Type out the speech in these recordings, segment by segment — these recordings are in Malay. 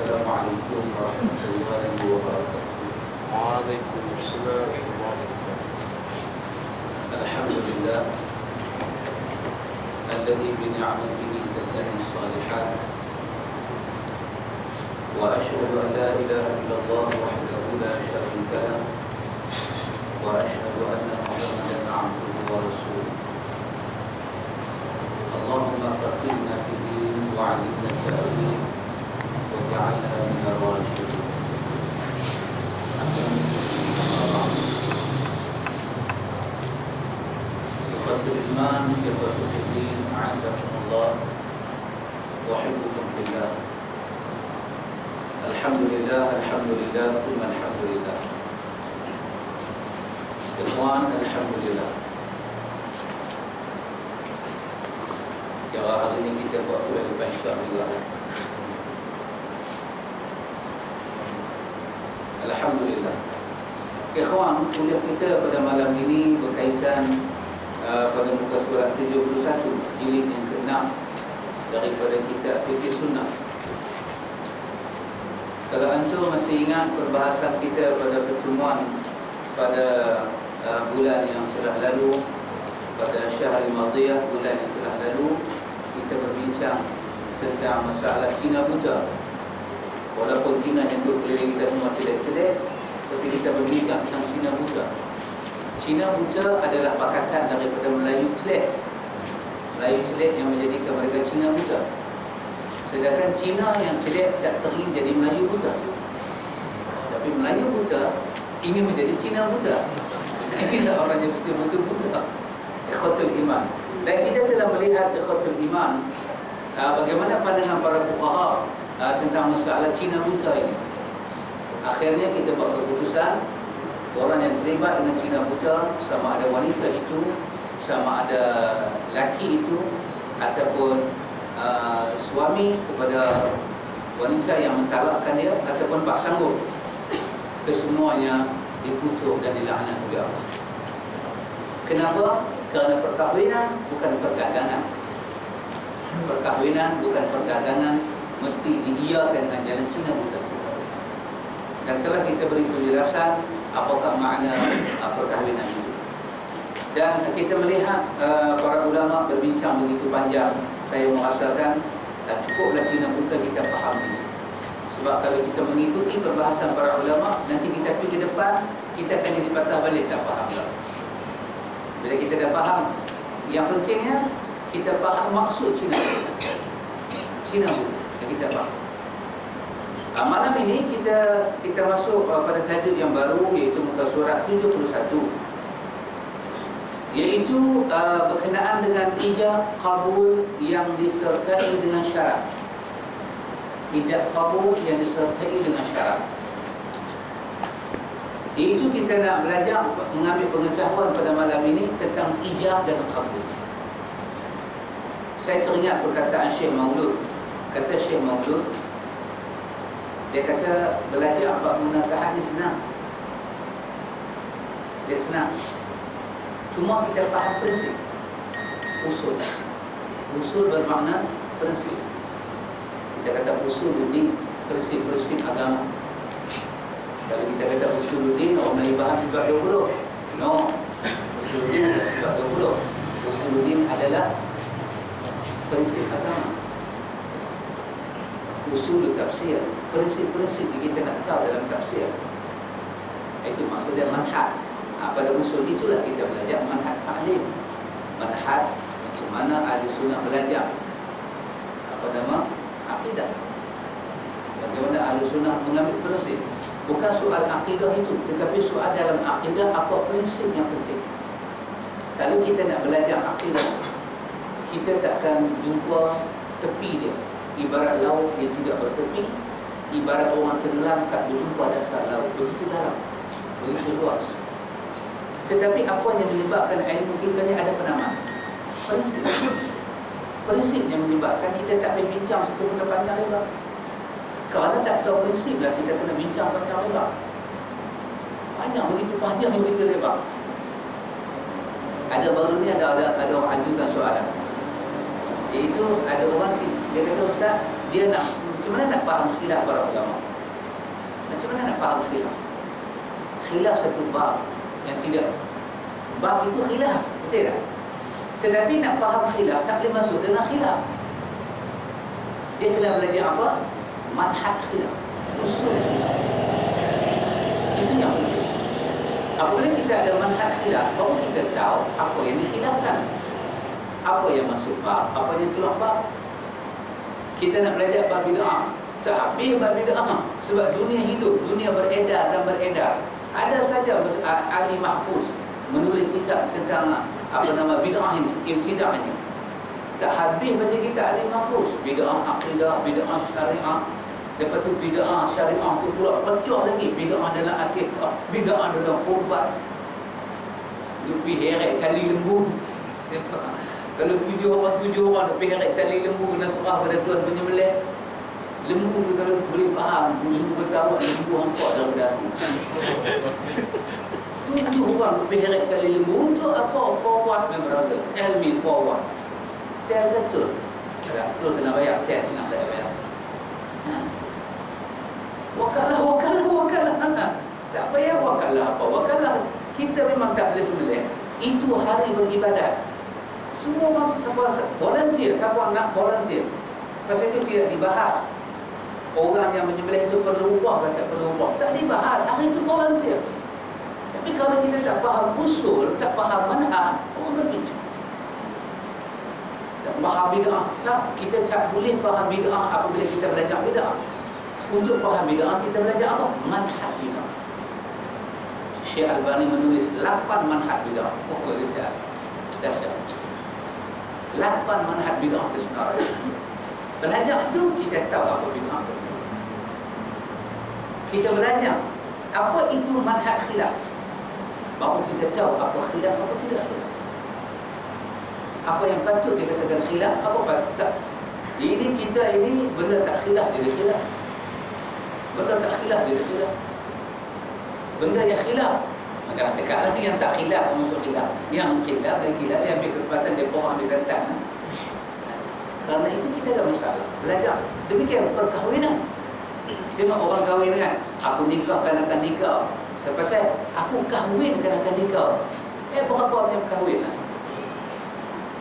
Assalamualaikum warahmatullahi wabarakatuh. Waalaikumsalam warahmatullahi wabarakatuh. Alhamdulillah alladzi bi ni'matihi tatimmu shalihat. Wa asyhadu an la ilaha illallah wahdahu la syarika lah. Wa asyhadu anna Muhammadan 'abduhu wa rasuluh. Allahumma faqihna fid din wa 'allimna ta'wil waj'alna minal rasyidin. Ikhwatul iman, ikhwatul fiddin, a'azakumullah wa uhibbukum fillah. Alhamdulillah, alhamdulillah, thumma alhamdulillah. Ikhwan, alhamdulillah. Kira hari ini kita buat kuliah lepas Isyak juga. Alhamdulillah. Ikhwan, kuliah kita pada malam ini berkaitan pada muka surat 71 jilid yang ke-6 daripada kitab Fiqh Sunnah. Kalau antum masih ingat perbahasan kita pada pertemuan pada bulan yang telah lalu, pada Syahrul Madiyah, bulan yang telah lalu, kita berbincang tentang masalah Cina buta. Walaupun Cina yang duduk keliling kita semua celek-celek, tapi kita berbincang tentang Cina buta. Cina buta adalah pakatan daripada Melayu celek. Melayu celek yang menjadikan mereka Cina buta. Sedangkan Cina yang celek tak teringin jadi Melayu buta. Tapi Melayu buta ingin menjadi Cina buta. Ini tak orang yang betul-betul buta. Ikhwatul iman. Dan kita telah melihat ikhwatul iman, bagaimana pandangan para fuqaha tentang masalah Cina buta ini. Akhirnya kita buat keputusan, orang yang terlibat dengan Cina buta, sama ada wanita itu, sama ada laki itu, ataupun suami kepada wanita yang mentalakkan dia, ataupun pak sanggup, kesemuanya dikutuk dan dilaknat oleh Allah. Kenapa? Kerana perkahwinan bukan perdagangan. Perkahwinan bukan perdagangan, mesti diiakan dengan jalan Cina buta. Dan telah kita beri penjelasan apakah makna perkahwinan itu. Dan kita melihat para ulama berbincang begitu panjang. Saya merasakan cukuplah Cina buta kita faham itu. Sebab kalau kita mengikuti perbahasan para ulama, nanti kita pergi ke depan, kita akan jadi patah balik, tak faham lah. Bila kita dah faham, yang pentingnya kita faham maksud Cina buta. Cina buta, kita faham. Malam ini kita masuk pada tajuk yang baru, iaitu muka surat 71, iaitu berkenaan dengan ijab kabul yang disertai dengan syarat. Ijab kabul yang disertai dengan syarat, iaitu kita nak belajar, mengambil pengetahuan pada malam ini tentang ijab dan kabul. Saya teringat perkataan Syekh Maulud. Kata Syekh Maulud, dia kata belajar bab munakahat ni senang. Dia senang. Cuma kita faham prinsip. Usul. Usul bermakna prinsip. Kita kata usuluddin, prinsip-prinsip agama. Kalau kita kata usuluddin, orang Melayu faham sebab 20. No. Usuluddin sebab 20. Usuluddin adalah prinsip agama. Usul tafsir, prinsip-prinsip yang kita nak tahu dalam tafsir. Itu maksudnya manhaj. Pada usul itulah kita belajar manhaj ta'lim. Manhaj macam mana ahli sunnah belajar akidah. Bagaimana ahli sunnah mengambil prinsip. Bukan soal akidah itu, tetapi soal dalam akidah apa prinsip yang penting. Kalau kita nak belajar akidah, kita takkan jumpa tepi dia. Ibarat laut dia tidak bertepi, ibarat orang tenggelam tak berjumpa dasar laut. Begitu dalam, begitu luas. Tetapi apa yang menyebabkan ilmu kita ni ada penamaan? Prinsip. Prinsip yang menyebabkan kita tak boleh bincang satu benda panjang lebar. Kerana tak tahu prinsip lah, kita kena bincang panjang lebar. Panjang, begitu panjang, begitu lebar. Ada baru ni ada orang ajukan soalan, iaitu ada orang dia kata, ustaz, dia nak Macam mana nak faham khilaf para ulama? Macam mana nak faham khilaf? Khilaf satu bab yang tidak, bab itu khilaf, betul tak? Tetapi nak faham khilaf tak boleh masuk dalam khilaf. Dia kena belajar apa? Manhaj khilaf, usul khilaf. Itu yang penting. Apabila kita ada manhaj khilaf, baru kita tahu apa yang dikhilafkan, apa yang masuk bab, apa yang keluar bab. Kita nak belajar bab bid'ah, tak habis bab bid'ah. Sebab dunia hidup, dunia beredar dan beredar. Ada saja ahli mahfuz menulis kitab tentang bid'ah ini, ibtidah ini. Tak habis baca kita ahli mahfuz. Bid'ah akidah, bid'ah syariah. Lepas tu bid'ah syariah tu pula pecah lagi. Bid'ah dalam akikah, bid'ah dalam kurban. Dia heret tali lembu. Kalau 7 orang dia heret tali lembu kena serah pada tuan penyembelih. Lembu tu kalau boleh faham, lembu kata awak lembu hampak daripada aku. 7 orang dia heret tali lembu untuk apa? For what, my brother? Tell me for what? Tell betul. Betul kena bayar tax, nak bayar. Wakalah. Tak payah wakalah apa. Wakalah kita memang tak boleh sembelih. Itu hari beribadat. Semua orang volunteer, siapa nak volunteer. Pasal itu tidak dibahas. Orang yang menyembelih itu perlu upah atau tak perlu upah, tak dibahas. Hari itu volunteer. Tapi kalau kita tak faham usul, tak faham manhaj, orang berbincang. Tak faham bid'ah, kita tak boleh faham bid'ah apabila kita belajar bid'ah. Untuk faham bid'ah kita belajar apa? Manhaj bid'ah. Syekh Albani menulis 8 manhaj bid'ah. Oh, dahsyat. 8 manhaj bid'ah itu sebenarnya. Belajar itu kita tahu apa bid'ah. Kita belajar apa itu manhaj khilaf. Baru kita tahu apa khilaf, apa tidak khilaf. Apa yang patut dikatakan khilaf, apa patut tak. Ini kita ini benda tak khilaf jadi khilaf. Benda tak khilaf jadi khilaf. Benda yang khilaf, maka cakap lagi yang tak khilaf masuk khilaf. Yang khilaf lagi lah, dia ambil kesempatan dia buang ambil santan. Karena itu kita ada masalah. Belajar. Demikian perkahwinan. Tengok orang kahwin kan, aku nikah kan akan nikah. Sebab aku kahwin kan akan nikah. Berapa orang yang kahwin lah?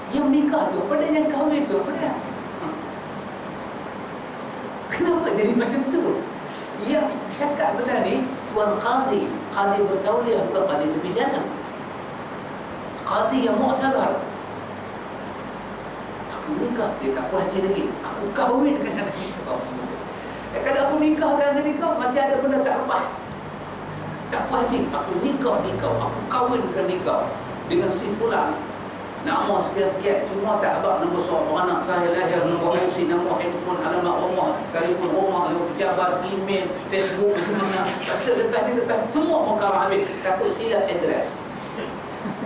Yang nikah tu, pada yang kahwin tu, pada. Kenapa jadi macam tu? Yang cakap benda ni Tuan Qadi. Qadi bertauliah, bukan Qadi tepi jalan. Qadi yang mu'tabar. Aku nikah, dia tak puas hati lagi. Aku kahwin dengan anak nikah. Kalau aku nikah dengan anak nikah, macam ada benda tak lepas. Tak puas hati. Aku nikah. Aku kahwin dengan nikah dengan si fulan. Nama sekian-sekian, cuma tak abang nombor seorang anak saya lahir, nombor IC, nombor handphone, alamat rumah, telefon rumah, nombor pejabat, email, Facebook, itu mana. Lepas, semua muka habis. Takut silap address.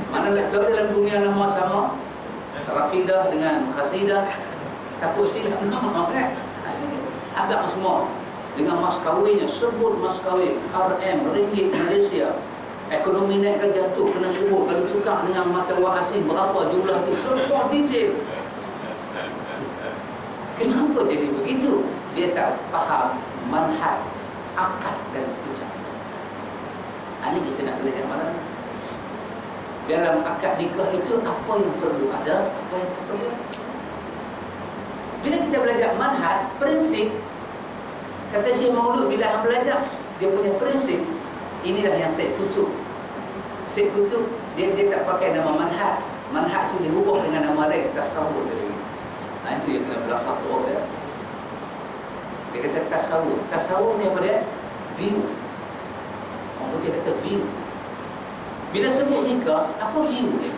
Mana lecturer dalam dunia nama sama, Rafidah dengan Khasidah, takut silap nama kan. Abang semua dengan mas kahwinnya, sebut mas kahwin RM, ringgit Malaysia. Ekonomi naik ke jatuh, kena sebut. Kalau tukar dengan mata wang asing, berapa jumlah itu, semua detail. Kenapa jadi begitu? Dia tak faham manhaj, akad dan ucapan. Ini kita nak belajar mana? Dalam akad nikah itu, apa yang perlu ada, apa yang tak perlu. Bila kita belajar manhaj, prinsip, kata Syekh Maulud bila belajar, dia punya prinsip. Inilah yang Syekh Kutub. Syekh Kutub dia tak pakai nama manhaj. Manhaj tu dirubah dengan nama lain, tasawuf tadi. Itu yang kena belasah teruk dia. Dia kata tasawuf. Tasawuf ni apa dia? View. Orang putih kata view. Bila sebut nikah, apa view dia?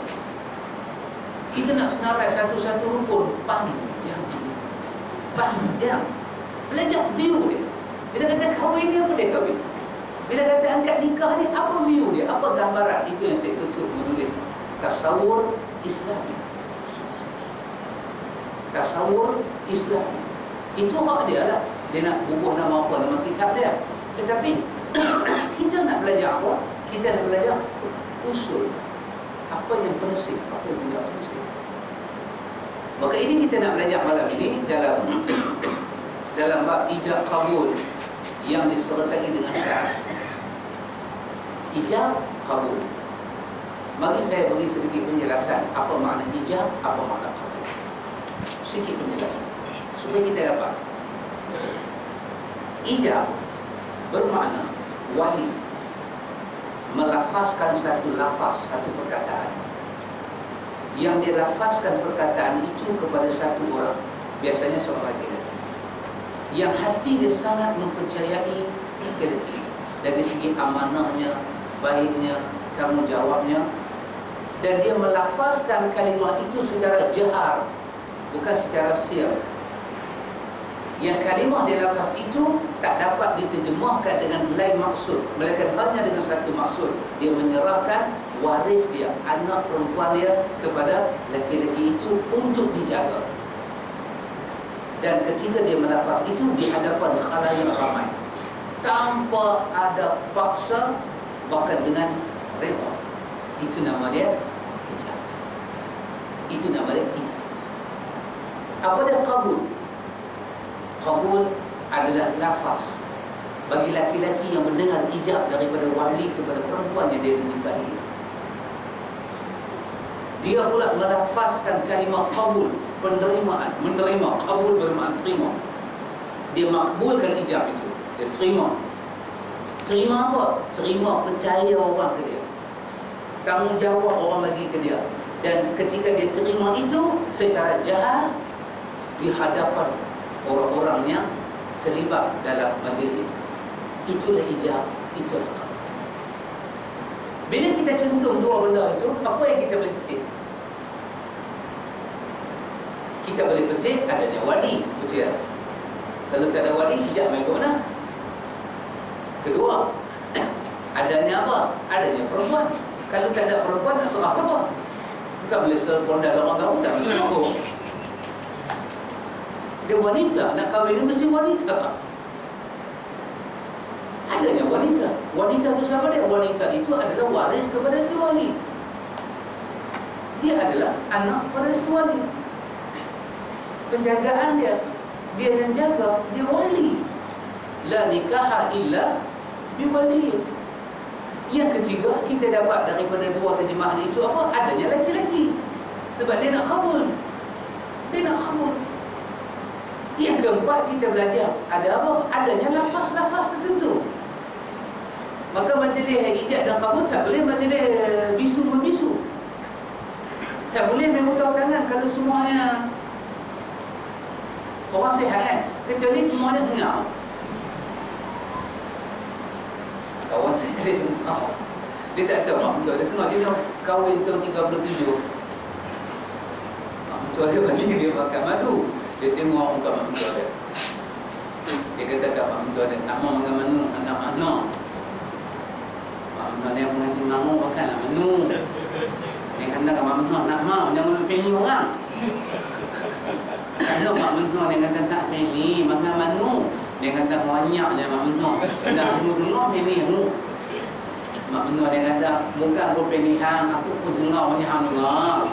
Kita nak senarai satu-satu rukun, panjang. Belajar view dia. Bila kata kahwin ni, apa dia kahwin? Bila kata angkat nikah ni, apa view dia? Apa gambaran? Itu yang saya kutub menulis. Tasawur Islami. Tasawur Islami. Itu hak dia lah. Dia nak bubuh nama apa, nama kitab dia. Tetapi kita nak belajar apa? Kita nak belajar usul. Apa yang prinsip, apa yang tidak prinsip. Maka ini kita nak belajar malam ini dalam dalam bab ijab kabul yang disertai dengan syarat. Ijab kabul. Mari saya beri sedikit penjelasan apa makna ijab, apa makna kabul. Sedikit penjelasan supaya kita dapat. Ijab bermakna wali melafazkan satu lafaz, satu perkataan. Yang dia lafazkan perkataan itu kepada satu orang, biasanya seorang laki-laki, yang hati dia sangat mempercayai laki-laki dari segi amanahnya, baiknya, tanggungjawabnya, dan dia melafazkan kalimah itu secara jahar, bukan secara sir. Yang kalimah dia lafaz itu tak dapat diterjemahkan dengan lain maksud, melainkan hanya dengan satu maksud. Dia menyerahkan waris dia, anak perempuan dia kepada laki-laki itu untuk dijaga. Dan ketika dia melafaz itu di hadapan khalayak ramai, tanpa ada paksa, bahkan dengan reda, itu nama dia ijab. Itu nama dia ijab. Apa dia kabul? Kabul adalah lafaz bagi laki-laki yang mendengar ijab daripada wali kepada perempuan yang dia menikahi itu. Dia pula melafazkan kalimah kabul, penerimaan, menerima. Kabul bermakna terima. Dia makbulkan ijab itu, dia terima. Terima apa? Terima percaya orang ke dia, tanggungjawab orang lagi ke dia. Dan ketika dia terima itu secara jahar di hadapan orang-orang yang terlibat dalam majlis itu, itulah ijab, itulah kabul. Bila kita centum dua benda itu, apa yang kita boleh petik? Kita boleh petik adanya wali, betul tak? Kalau tak ada wali, ijab main ke mana? Kedua, adanya apa? Adanya perempuan. Kalau tak ada perempuan, nak serah apa? Bukan boleh serah dalam agama, tak boleh serah. Dia wanita, nak kahwin ni mesti wanita. Adanya wanita. Wanita itu siapa dia? Wanita itu adalah waris kepada si wali. Dia adalah anak pada si wali. Penjagaan dia yang jaga, dia wali. La nikaha illa biwali. Yang ketiga, kita dapat daripada dua terjemahan itu apa? Adanya laki-laki. Sebab dia nak kabul. Dia nak kabul. Yang keempat, kita belajar ada apa? Adanya lafaz-lafaz tertentu. Maka majlis ijab dan kabul tak boleh majlis bisu-membisu. Tak boleh memutang tangan kalau semuanya orang sihat kan? Kecuali semuanya ngau. Kawan saya dia sengau. Dia tak tahu mak mentua dia sengau. Dia dah kahwin tahun 37. Mak mentua dia bagi dia makan madu. Dia tengok muka mak mentua dia. Dia kata kat mak mentua dia, nak mau makan manu, anak anak. Mak mentua dia mengaji mamu makanlah manu. Dia kata kat mak mentua, nak mau, jangan nak pilih orang. Kalau mak mentua dia kata tak pilih, makan manu. Dia kata banyaknya mak mentua. Dah dulu pilih mu. Mak mentua dia kata, bukan aku pilihan, aku pun dengar banyak hang dengar.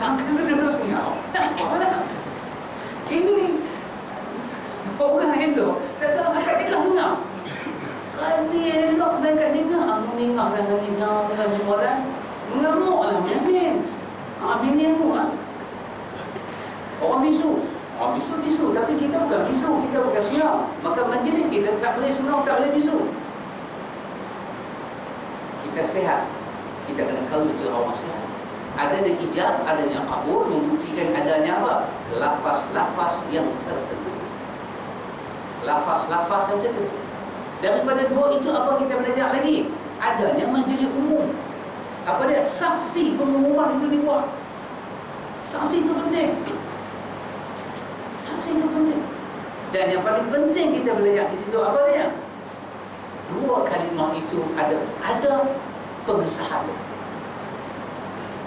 Angkat dia bilang ngau. Tak apa. Ini orang elok. Tak tahu akak dia ngau. Kan dia elok dan kat dia ngau ningah dengan ngau dengan orang. Mengamuklah mungkin. Bini aku kan. Orang bisu. Orang bisu. Tapi kita bukan bisu. Kita bukan siap. Maka majlis kita tak boleh sengau, tak boleh bisu. Kita sehat. Kita kena kawin dengan orang sehat. Adanya ijab, adanya kabul membuktikan adanya apa? Lafaz-lafaz yang tertentu. Lafaz-lafaz yang tertentu. Daripada dua itu apa kita belajar lagi? Adanya majlis umum. Apa dia? Saksi pengumuman itu dibuat. Saksi itu penting. Saksi itu penting. Dan yang paling penting kita belajar di situ apa dia? Dua kalimah itu ada pengesahan.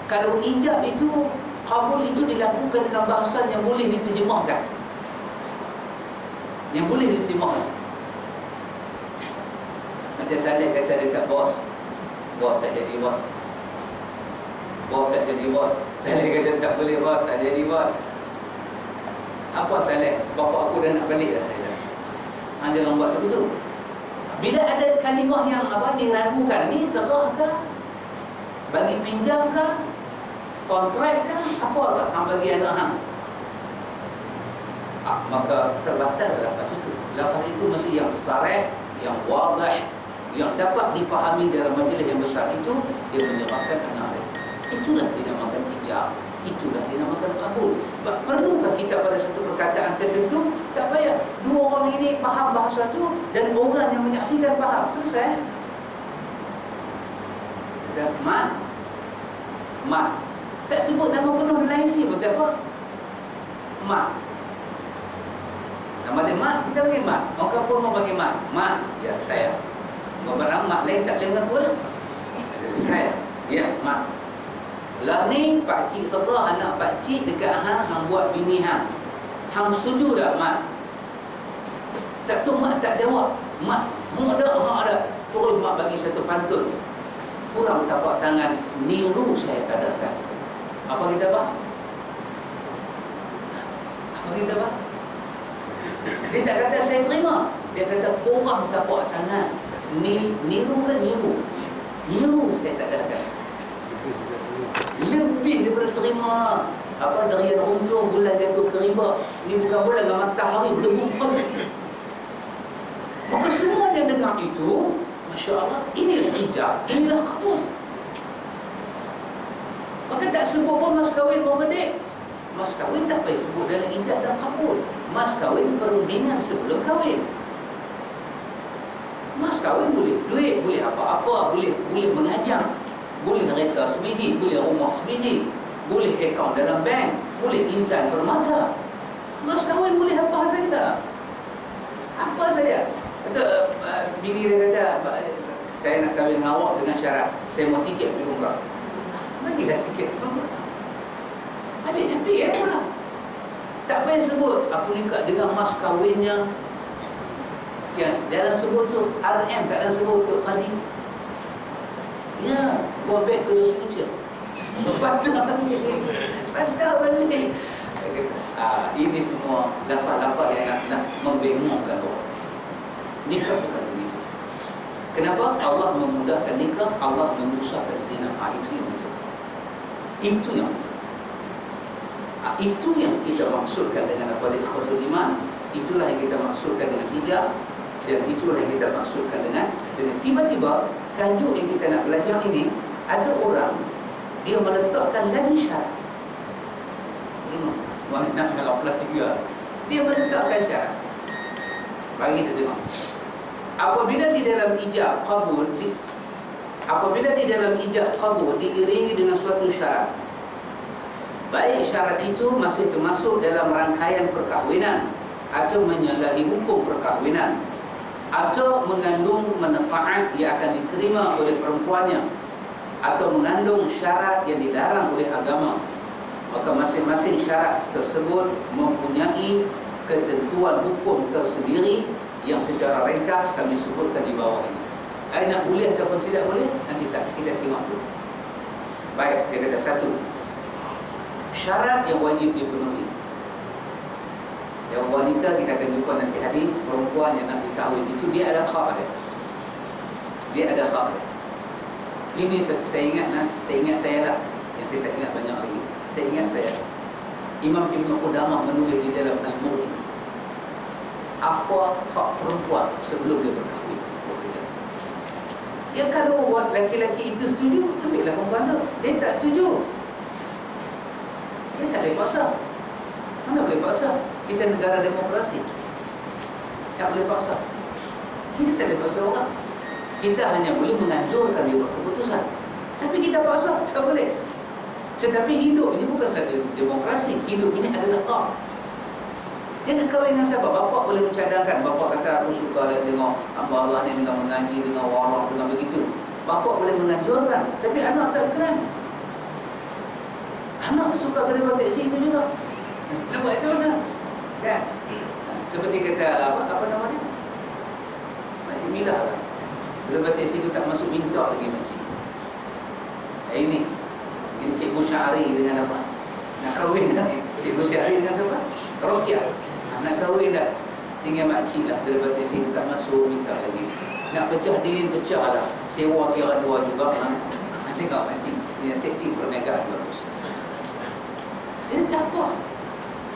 Kalau ijab itu, kabul itu dilakukan dengan bahasa yang boleh diterjemahkan. Yang boleh diterjemahkan. Macam Saleh kata dekat bos. Bos tak jadi bos. Bos tak jadi bos. Saleh kata tak boleh bos, tak jadi bos. Apa salah? Bapa aku dah nak balik dah. Jangan buat begitu. Bila ada kalimah yang diragukan, ni serah ke? Bagi pinjam ke? Kontrak ke? Apa ke? Bagi anak hang. Maka terbatal lafaz itu. Lafaz itu mesti yang sarih, yang wadah, yang dapat dipahami dalam majlis yang besar itu, dia menyebabkan anak lain. Itulah dinamakan ijab. Itulah dinamakan kabul. Perlukah kita pada satu perkataan tertentu? Tak payah. Dua orang ini faham bahasa itu dan orang yang menyaksikan faham. Selesai. Kata mat. Mat. Tak sebut nama penuh Malaysia pun tak apa. Mat. Nama dia mat, kita bagi mat. Orang kampung mau bagi mat. Mat. Ya, saya. Beberapa mat lain tak boleh mengaku lah. Saya. Ya, mat. Lah ni pakcik serah anak pakcik dekat hang buat bini hang. Hang setuju tak mat? Tak tu mat tak jawab. Mat, mak ada. Terus mak bagi satu pantun. Kurang tapak tangan, niru saya kadakan. Apa kita buat? Apa kita buat? Dia tak kata saya terima. Dia kata kurang tapak tangan. Niru ke niru? Niru saya tak kadakan. Lebih daripada terima darian runtuh, bulan jatuh ke riba. Ini bukan bulan dengan matahari berdebutan. Maka semua yang dengar itu, Masya Allah, inilah ijab, inilah kabul. Maka tak sebut pun mas kahwin berbedik. Mas kahwin tak payah sebut dalam ijab dan kabul. Mas kahwin perundingan sebelum kahwin. Mas kahwin boleh duit, boleh apa-apa, boleh mengajar, boleh kereta sebiji, boleh rumah sebiji, boleh akaun dalam bank, boleh intan permata. Mas kahwin boleh apa saja. Apa saja. Kata bini dia kata, saya nak kahwin dengan awak dengan syarat saya mau tiket pergi umrah. Bagilah tiket pergi umrah. Habis happy lah. Tak payah sebut aku nikah dengan mas kahwinnya sekian. Dalam sebut tu RM, tak ada sebut tu Khadi. Ya, go back to the future. Patah balik. Ini semua lafaz-lafaz yang nak membingungkan orang. Nikah bukan begitu. Kenapa? Allah memudahkan nikah, Allah menyusahkan zina. Itu yang betul. Itu yang betul. Itu yang kita maksudkan dengan apa? Ikhwatul iman. Itulah yang kita maksudkan dengan ijab. Dan itulah yang kita maksudkan dengan tiba-tiba tajuk yang kita nak belajar ini, ada orang dia meletakkan lagi syarat. Tengok, nak melaplah tiga. Dia meletakkan syarat. Bagi kita tengok. Apabila di dalam ijab kabul diiringi dengan suatu syarat, baik syarat itu masih termasuk dalam rangkaian perkahwinan atau menyalahi hukum perkahwinan, atau mengandung manfaat yang akan diterima oleh perempuannya, atau mengandung syarat yang dilarang oleh agama, maka masing-masing syarat tersebut mempunyai ketentuan hukum tersendiri yang secara ringkas kami sebutkan di bawah ini. Nak boleh ataupun tidak boleh, nanti kita tengok tu. Baik, dia kata satu, syarat yang wajib dipenuhi. Yang wanita kita akan jumpa nanti hadis, perempuan yang nak dikahwin itu dia ada hak dia. Dia ada hak dia. Ini saya ingat saya lah. Yang saya tak ingat banyak lagi. Saya ingat saya. Imam Ibn Qudamah menulis di dalam Al-Mughni. Apa hak perempuan sebelum dia berkahwin? Ya kalau buat laki-laki itu setuju, ambillah perempuan tu. Dia tak setuju, dia tak boleh paksa. Mana boleh paksa? Kita negara demokrasi, tak boleh paksa. Kita tak boleh paksa orang. Kita hanya boleh menganjurkan dia buat keputusan. Tapi kita paksa, tak boleh. Tetapi hidup ini bukan sahaja demokrasi. Hidup ini adalah hak. Dia nak kahwin dengan siapa? Bapak boleh mencadangkan. Bapak kata aku suka lah tengok hamba Allah ni dengan mengaji, dengan warak, dengan begitu. Bapak boleh menganjurkan. Tapi anak tak berkenan. Anak suka terima teksi itu juga. Dia buat macam mana? Kan? Seperti kata apa nama dia? Makcik Milah lah. Terima teksi itu tak masuk minta lagi makcik. Ini Cikgu Syahri dengan apa? Nak kahwin kan? Cikgu Syahri dengan siapa? Rokiah. Nak kahwin dah, tinggal makcik lah. Daripada sini tak masuk, minta lagi. Nak pecah dinding, pecah lah. Sewa kira dua juga lah. Tengok makcik, dia taktik perniagaan bagus. Dia tak apa.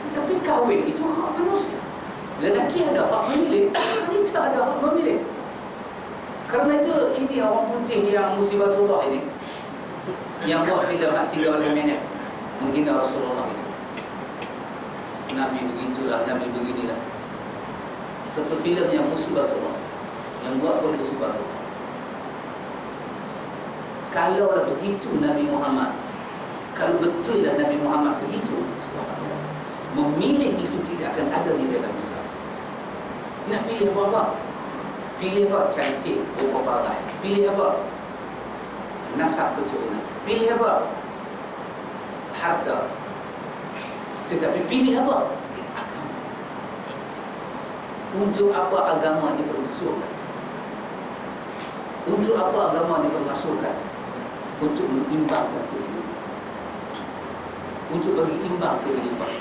Tetapi kahwin itu hak manusia. Lelaki ada hak memilih, wanita ada hak memilih. Kerana itu, ini orang putih yang musibatullah ini, yang buat filem Hak 13 minit menghina Rasulullah itu. Nabi begitulah, Nabi beginilah. Satu filem yang musibatullah, yang buat pun musibatullah. Kalau begitu Nabi Muhammad, kalau betul lah Nabi Muhammad begitu, subhanallah, memilih itu tidak akan ada di dalam Islam. Nak pilih apa? Pilih apa? Cantik, rupa parai. Pilih apa? Nasab keturunan. Pilih apa? Harta. Tetapi pilih apa? Agama. Untuk apa agama dipermasukkan? Untuk apa agama dipermasukkan? Untuk mengimbangkan kehidupan. Untuk bagi imbang kehidupan.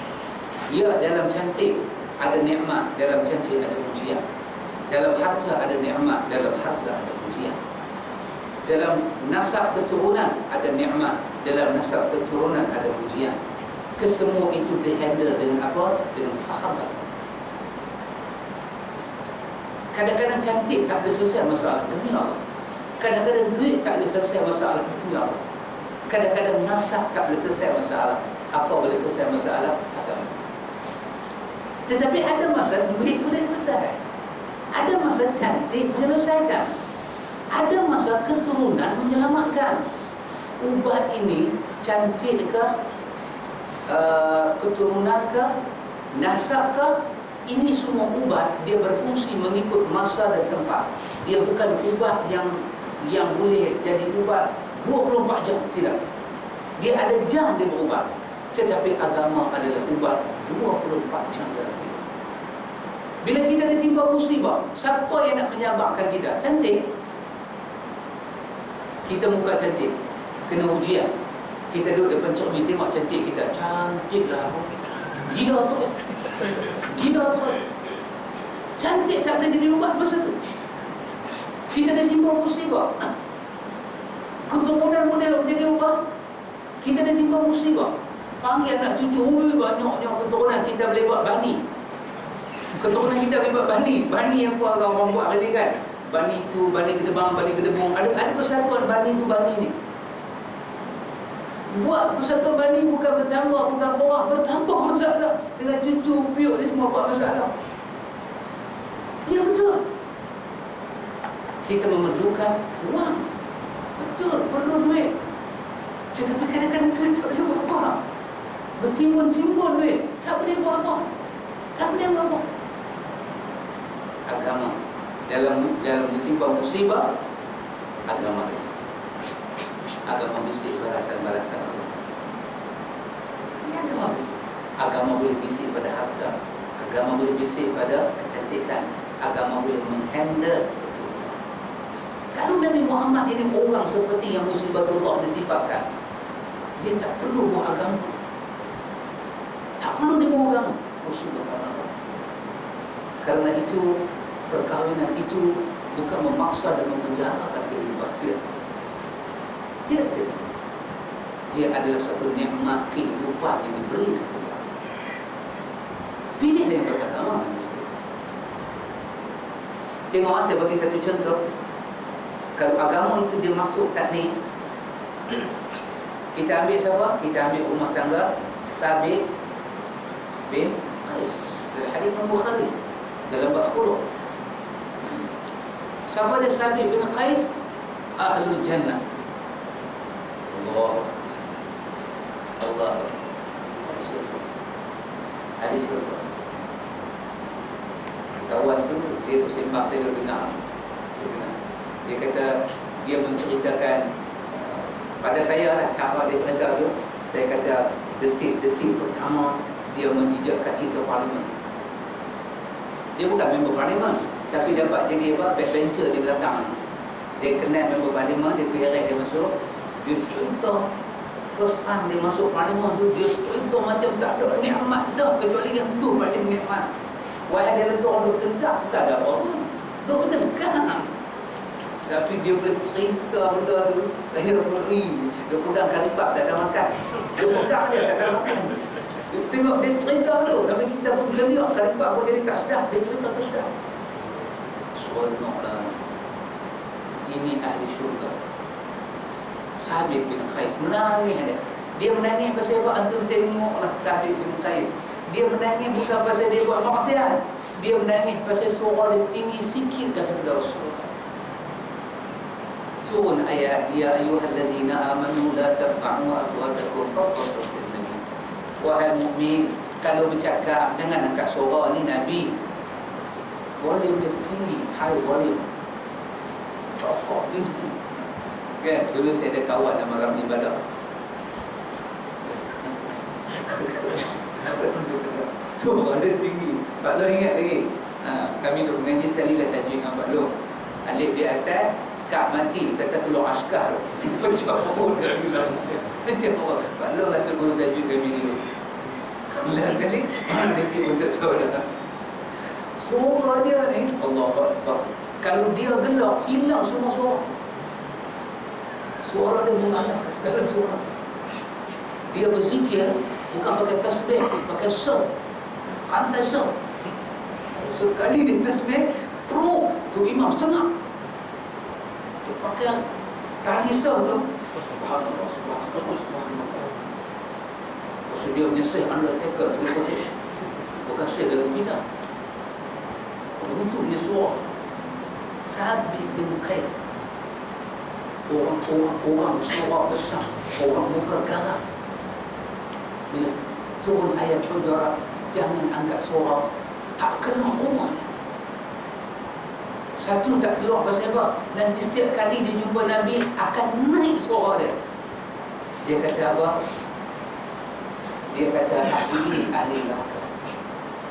Ya, dalam cantik ada nikmat, dalam cantik ada ujian. Dalam harta ada nikmat, dalam harta ada ujian. Dalam nasab keturunan ada nikmat, dalam nasab keturunan ada ujian. Kesemua itu dihandle dengan apa? Dengan faham. Kadang-kadang cantik tak boleh selesai masalah, demi Allah. Kadang-kadang duit tak boleh selesai masalah, demi Allah. Kadang-kadang nasab tak boleh selesai masalah. Apa boleh selesai masalah? Agama. Tetapi ada masa duit boleh selesai. Ada masa cantik menyelesaikan. Ada masa keturunan menyelamatkan. Ubat ini cantik ke, keturunan ke, nasab ke, ini semua ubat dia berfungsi mengikut masa dan tempat. Dia bukan ubat yang boleh jadi ubat 24 jam, tidak. Dia ada jam dia berubat. Tetapi agama adalah ubat 24 jam dalam hidup. Bila kita ditimpa musibah, siapa yang nak menyabarkan kita? Cantik. Kita muka cantik, kena ujian. Kita duduk depan cermin, tengok cantik kita. Cantiklah aku. Gila tu. Gila tu. Cantik tak boleh jadi ubat masa tu. Kita ditimpa musibah. Keturunan boleh jadi ubat. Kita ditimpa musibah. Panggil anak cucu, banyaknya keturunan kita boleh buat bani. Keturunan kita boleh buat bani. Bani yang buat orang buat tadi kan. Bani tu, bani gedebang, bani gedebong. Ada persatuan bani tu, bani ni. Buat persatuan bani bukan bertambah, bukan kurang, bertambah masalah. Dengan cucu, piuk ni semua buat masalah. Ya betul. Kita memerlukan wang. Betul, perlu duit. Tetapi kadang-kadang kita tak boleh buat apa. Bertimbun-timbun duit, tak boleh buat apa. Tak boleh buat apa. Agama dalam ditimpa musibah, agama itu. Agama bisik balasan-balasan Allah. Ini agama bisik. Agama boleh bisik pada harta. Agama boleh bisik pada kecantikan. Agama boleh menghandle keturunan. Kalau Nabi Muhammad ini orang seperti yang musibatullah disifatkan, dia tak perlu bawa agama. Tak perlu dia bawa agama. Oh, subhanallah. Kerana itu, perkahwinan itu bukan memaksa dan memenjarakan kehidupan. Tidak. Dia adalah suatu nikmat kehidupan yang diberikan kepada kita. Pilih yang beragama. Tengok, saya bagi satu contoh. Kalau agama itu dia masuk takni, kita ambil siapa? Kita ambil rumah tangga Sabit bin Qais. Dari hadis Bukhari dalam bab khuluq. Siapa dia Sabit bin Qais? Ahlul Jannah. Allah. Hadis surga. Kawan tu dia tu sembang, saya dengar. Dia kata dia menceritakan pada saya lah cara dia cerita tu. Saya kata detik-detik pertama dia menjejak kaki ke parlimen. Dia bukan member parlimen, tapi dapat jadi apa, backbencher di belakang. Dia kenal member parlimen, dia kerek dia masuk. Dia contoh first time dia masuk parlimen tu, dia cerita macam tak ada nikmat dah kecuali yang tu paling nikmat. Wahai dia letak orang duk tegak, tak ada apa-apa, duk tegak. Tapi dia boleh cerita benda tu, saya pun dia pegang karipap tak ada makan, dia pegang dia tak ada makan. Dia tengok dia cerita tu, tapi kita pun geliak karipap pun jadi tak sedap, dia cerita tak sedap. Seronoklah. Ini ahli syurga. Sabit bin Qais menangis dia. Dia menangis pasal apa? Antum tengoklah Sabit bin Qais. Dia menangis bukan pasal dia buat maksiat. Dia menangis pasal suara dia tinggi sikit daripada Rasulullah. Turun ayat, ya ayyuhalladzina amanu la tarfa'u aswatakum fawqa sawtin nabi. Wahai mukmin, kalau bercakap jangan angkat suara ni Nabi. Volume dia tinggi, high volume. Cokok gitu. Kan, dulu saya ada kawan nama Ramli Badak. Suara dia tinggi. Pak Long ingat lagi. Kami duduk mengaji sekali lah tajuk dengan Pak Long. Alif di atas, kak mati, kata keluar askar. Pecah perut dia bilang. Pecah perut. Pak Long lah terguru tajuk kami dulu. Last kali, mana dia pergi untuk tahu dah. Suara dia ni, Allah Akbar. Kalau dia gelap, hilang semua suara. Suara dia mengalah ke segala suara. Dia berzikir bukan pakai tasbih, pakai sir. Hantar sir. Sekali dia tasbih, tu imam sengak. Dia pakai tali sir tu. Subhanallah, subhanallah, subhanallah. Maksud dia punya sir undertaker tu bukan sir dalam bidang. Untuknya suara Sabit bin Qais, orang suara besar, orang muka garang. Bila turun ayat Hujurat, jangan angkat suara, tak keluar rumah dia. Satu tak keluar pasal apa? Nanti setiap kali dia jumpa Nabi akan naik suara dia. Dia kata apa? Dia kata, aku ini ahli neraka,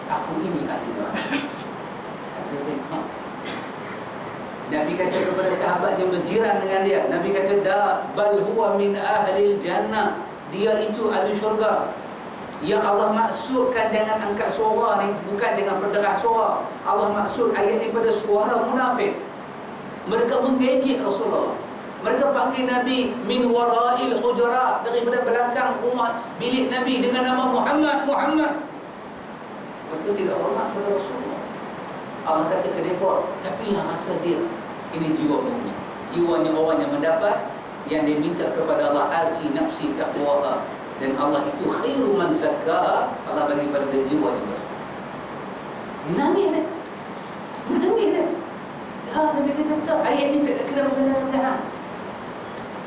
aku ini ahli neraka. Tengok. Nabi kata kepada sahabat yang berjiran dengan dia, Nabi kata, da bal huwa min ahli jannah, dia itu ahli syurga. Yang Allah maksudkan jangan angkat suara ni bukan dengan penderah suara. Allah maksud ayat ni pada suara munafik. Mereka mengejek Rasulullah. Mereka panggil Nabi min wara'il hujurat, daripada belakang rumah bilik Nabi dengan nama Muhammad, Muhammad. Mereka tidak hormat kepada Rasulullah. Allah kata ke mereka, tapi yang rasa dia, ini jiwa mukmin. Jiwanya orang yang mendapat, yang dia minta kepada Allah, ati nafsi taqwaha, dan Allah itu khairu man zakkaha. Allah bagi pada dia jiwa yang bersih. Menangis dia. Menangis dia. Nabi kata, ayat ini tak kena berkenaan.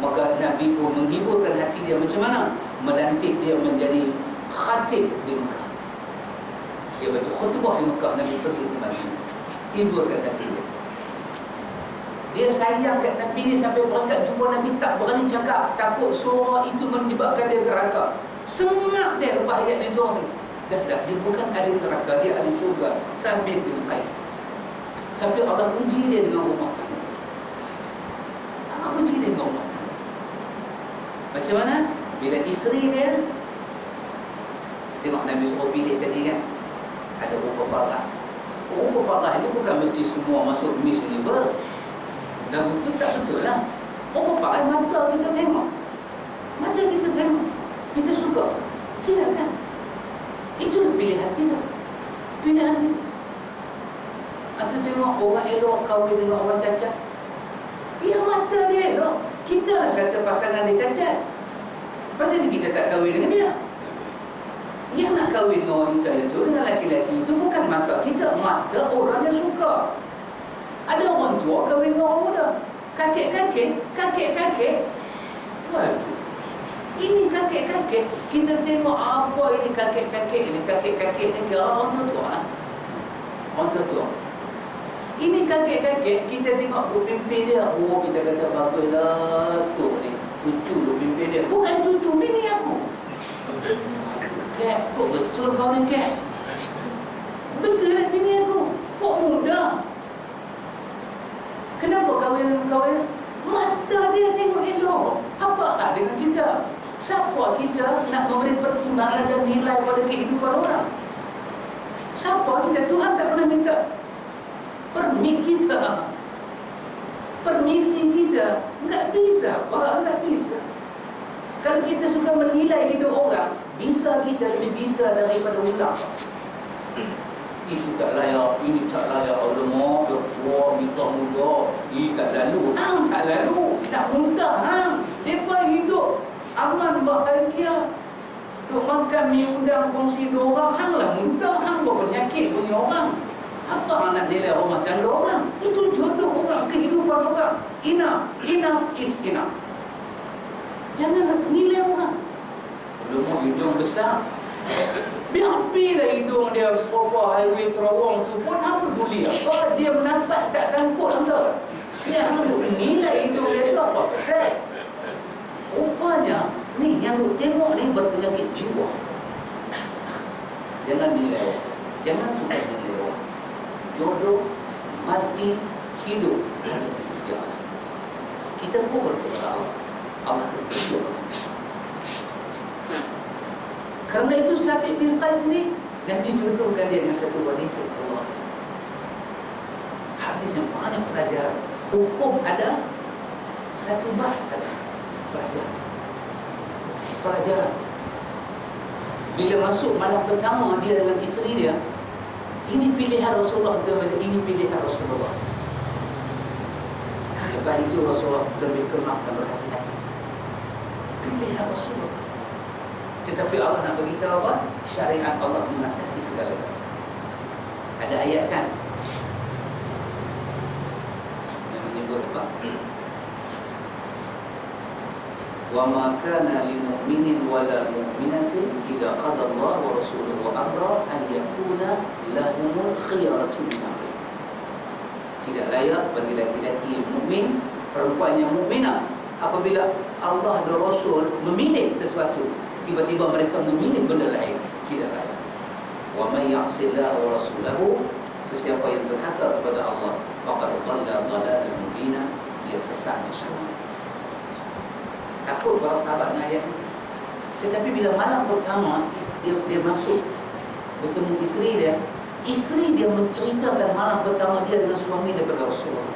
Maka Nabi pun menghiburkan hati dia macam mana? Melantik dia menjadi khatib di Mekah. Dia baca khutbah di Mekah, Nabi pergi ke Madinah. Hiburkan hati dia. Dia sayang kat Nabi ni sampai berangkat jumpa Nabi tak berani cakap, takut suara itu menyebabkan dia neraka. Sengak dia lepas ayat ni suara ni. Dah, dia bukan ahli neraka, dia ahli syurga. Sabit bin Qais. Tapi Allah uji dia dengan rumah tangga. Allah uji dia dengan rumah tangga. Macam mana? Bila isteri dia, tengok Nabi suruh pilih tadi kan, ada rupa parah. Rupa parah ni bukan mesti semua masuk Miss Universe. Lagu tu tak betul lah. Rupa parah mata kita tengok. Mata kita tengok, kita suka, silakan. Itulah pilihan kita. Pilihan kita. Atau tengok orang elok kahwin dengan orang cacat, ya mata dia elok, kita lah kata pasangan dia cacat. Pasal ni kita tak kahwin dengan dia. Yang nak kahwin dengan wanita itu, dengan laki-laki itu bukan mata kita, mata orang yang suka. Ada orang tua kahwin dengan orang muda, kakek-kakek. Waduh, ini kakek-kakek, kita tengok apa ini kakek-kakek ni kira orang tua lah. Orang tua. Ini kakek-kakek, kita tengok duk pimpin dia, oh kita kata baguslah tu ni, cucu duk pimpin dia. Bukan cucu, bini aku. Kek, kok betul kau ni Kek? Betul lah bini aku. Kok muda? Kenapa kahwin? Mata dia tengok elok. Apa dengan kita? Siapa siapa kita nak memberi pertimbangan dan nilai pada kehidupan orang? Siapa kita? Tuhan tak pernah minta permit kita, permisi kita. Enggak bisa, Pak, enggak bisa. Kalau kita suka menilai hidup orang, bisa kita lebih bisa daripada ulang. Itu tak layak, ini tak layak, alamak, dah tua, minta muda, ini tak lalu. Hang tak lalu, nak muntah hang. Mereka hidup aman, bahagia. Duk makan mi udang kongsi dua orang, hang lah muntah, hang berpenyakit punya orang. Apa hang nak nilai rumah tangga orang? Itu jodoh orang, kehidupan orang. Enough is enough. Janganlah nilai orang. Alamak, hidung besar, biar-biarlah hidung dia serupa highway Terawang tu pun apa peduli apa dia menampak tak sangkut anda. Dia nilai hidung dia tu apa pasal? Rupanya ni yang duk tengok ni berpenyakit jiwa. Jangan nilai orang, jangan suka nilai orang. Jodoh, mati, hidup ada di sisi Allah. Kita mohon kepada Allah, Allah berbeza dengan kita. Kerana itu Sabit bin Qais ni dan dijodohkan dia dengan satu wanita Allah. Hadis yang banyak pelajaran. Hukum ada, satu bab ada pelajaran. Bila masuk malam pertama dia dengan isteri dia, ini pilihan Rasulullah atau ini pilihan Rasulullah. Lepas itu Rasulullah lebih kenalkan berhati-hati. Pilihan Rasulullah. Tetapi Allah nak beritahu apa? Syariat Allah mengatasi segala-galanya. Ada ayat kan yang menyebut apa? Wa ma kana lil mu'minin wala mu'minatin idza qada Allah wa rasuluhu amra an yakuna lahumul khiyaratu min amrihim. Tidak layak bagi laki-laki mukmin, perempuan yang mukminah, apabila Allah dan Rasul memilih sesuatu, tiba-tiba mereka memilih benda lain, tidak layak. Wa may ya'sillaha wa rasulahu, sesiapa yang durhaka kepada Allah, faqad dhalla dhalalan mubina, dia sesat yang sangat. Takut para sahabat dengan ayat ini. Tetapi bila malam pertama dia masuk bertemu isteri dia menceritakan malam pertama dia dengan suami daripada Rasulullah.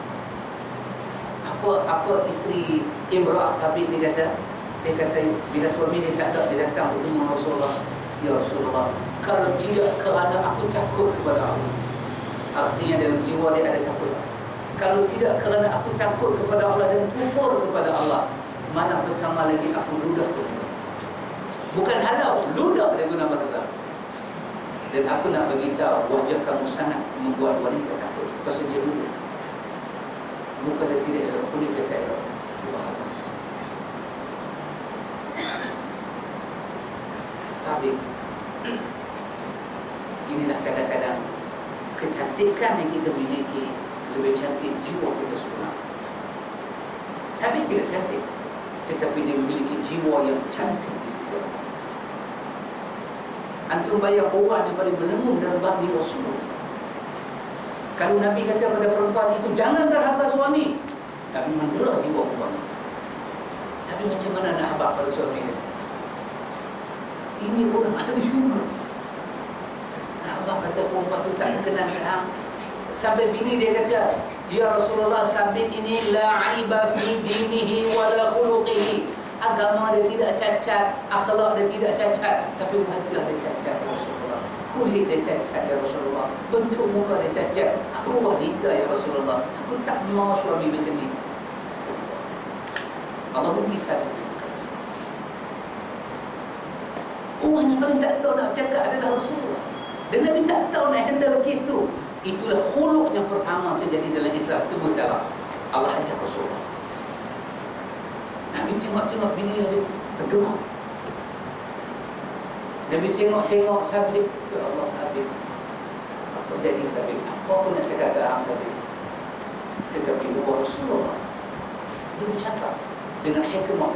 Apa isteri Imra'ah Sabit dia kata? Dia kata bila suami dia tak ada, dia datang bertemu Rasulullah. Ya Rasulullah, kalau tidak kerana aku takut kepada Allah, artinya dalam jiwa dia ada takut. Kalau tidak kerana aku takut kepada Allah dan kufur kepada Allah, malam pertama lagi aku ludah kepada. Bukan halau, ludah dia guna bahasa. Dan aku nak beritahu, wajah kamu sangat membuat wanita takut. Pasal dia ludah. Muka dia tidak elok, kulit dia tak elok. Sabit. Inilah kadang-kadang kecantikan yang kita miliki lebih cantik jiwa kita sebenarnya. Sabit tidak cantik, tetapi dia memiliki jiwa yang cantik di sisi Allah. Antum bayang orang yang paling menenun dalam bab ni Rasulullah. Kalau Nabi kata pada perempuan itu jangan terhaka suami, Nabi mendera jiwa perempuan itu. Tapi macam mana nak habaq pada suami dia? Ini orang ada juga. Abang kata perempuan tu tak berkenan dengan sampai bini dia kata, ya Rasulullah, Sabit ini la aiba fi dinihi wa la khuluqihi. Agama dia tidak cacat, akhlak dia tidak cacat, tapi wajah dia cacat ya Rasulullah. Kulit dia cacat ya Rasulullah. Bentuk muka dia cacat. Aku wanita ya Rasulullah. Aku tak mau suami macam ni. Allah beri Sabit. Orang yang paling tak tahu nak cakap adalah Rasulullah. Dan Nabi tak tahu nak handle kes tu. Itulah khuluk yang pertama terjadi dalam Islam. Tebut darah. Allah ajak Rasulullah. Nabi tengok-tengok bini dia tergemar. Nabi tengok-tengok Sabit. Ya Allah, Sabit. Apa jadi Sabit? Apa pun nak cakap dengan Sabit? Cakap ibu Rasulullah. Dia bercakap dengan hikmah.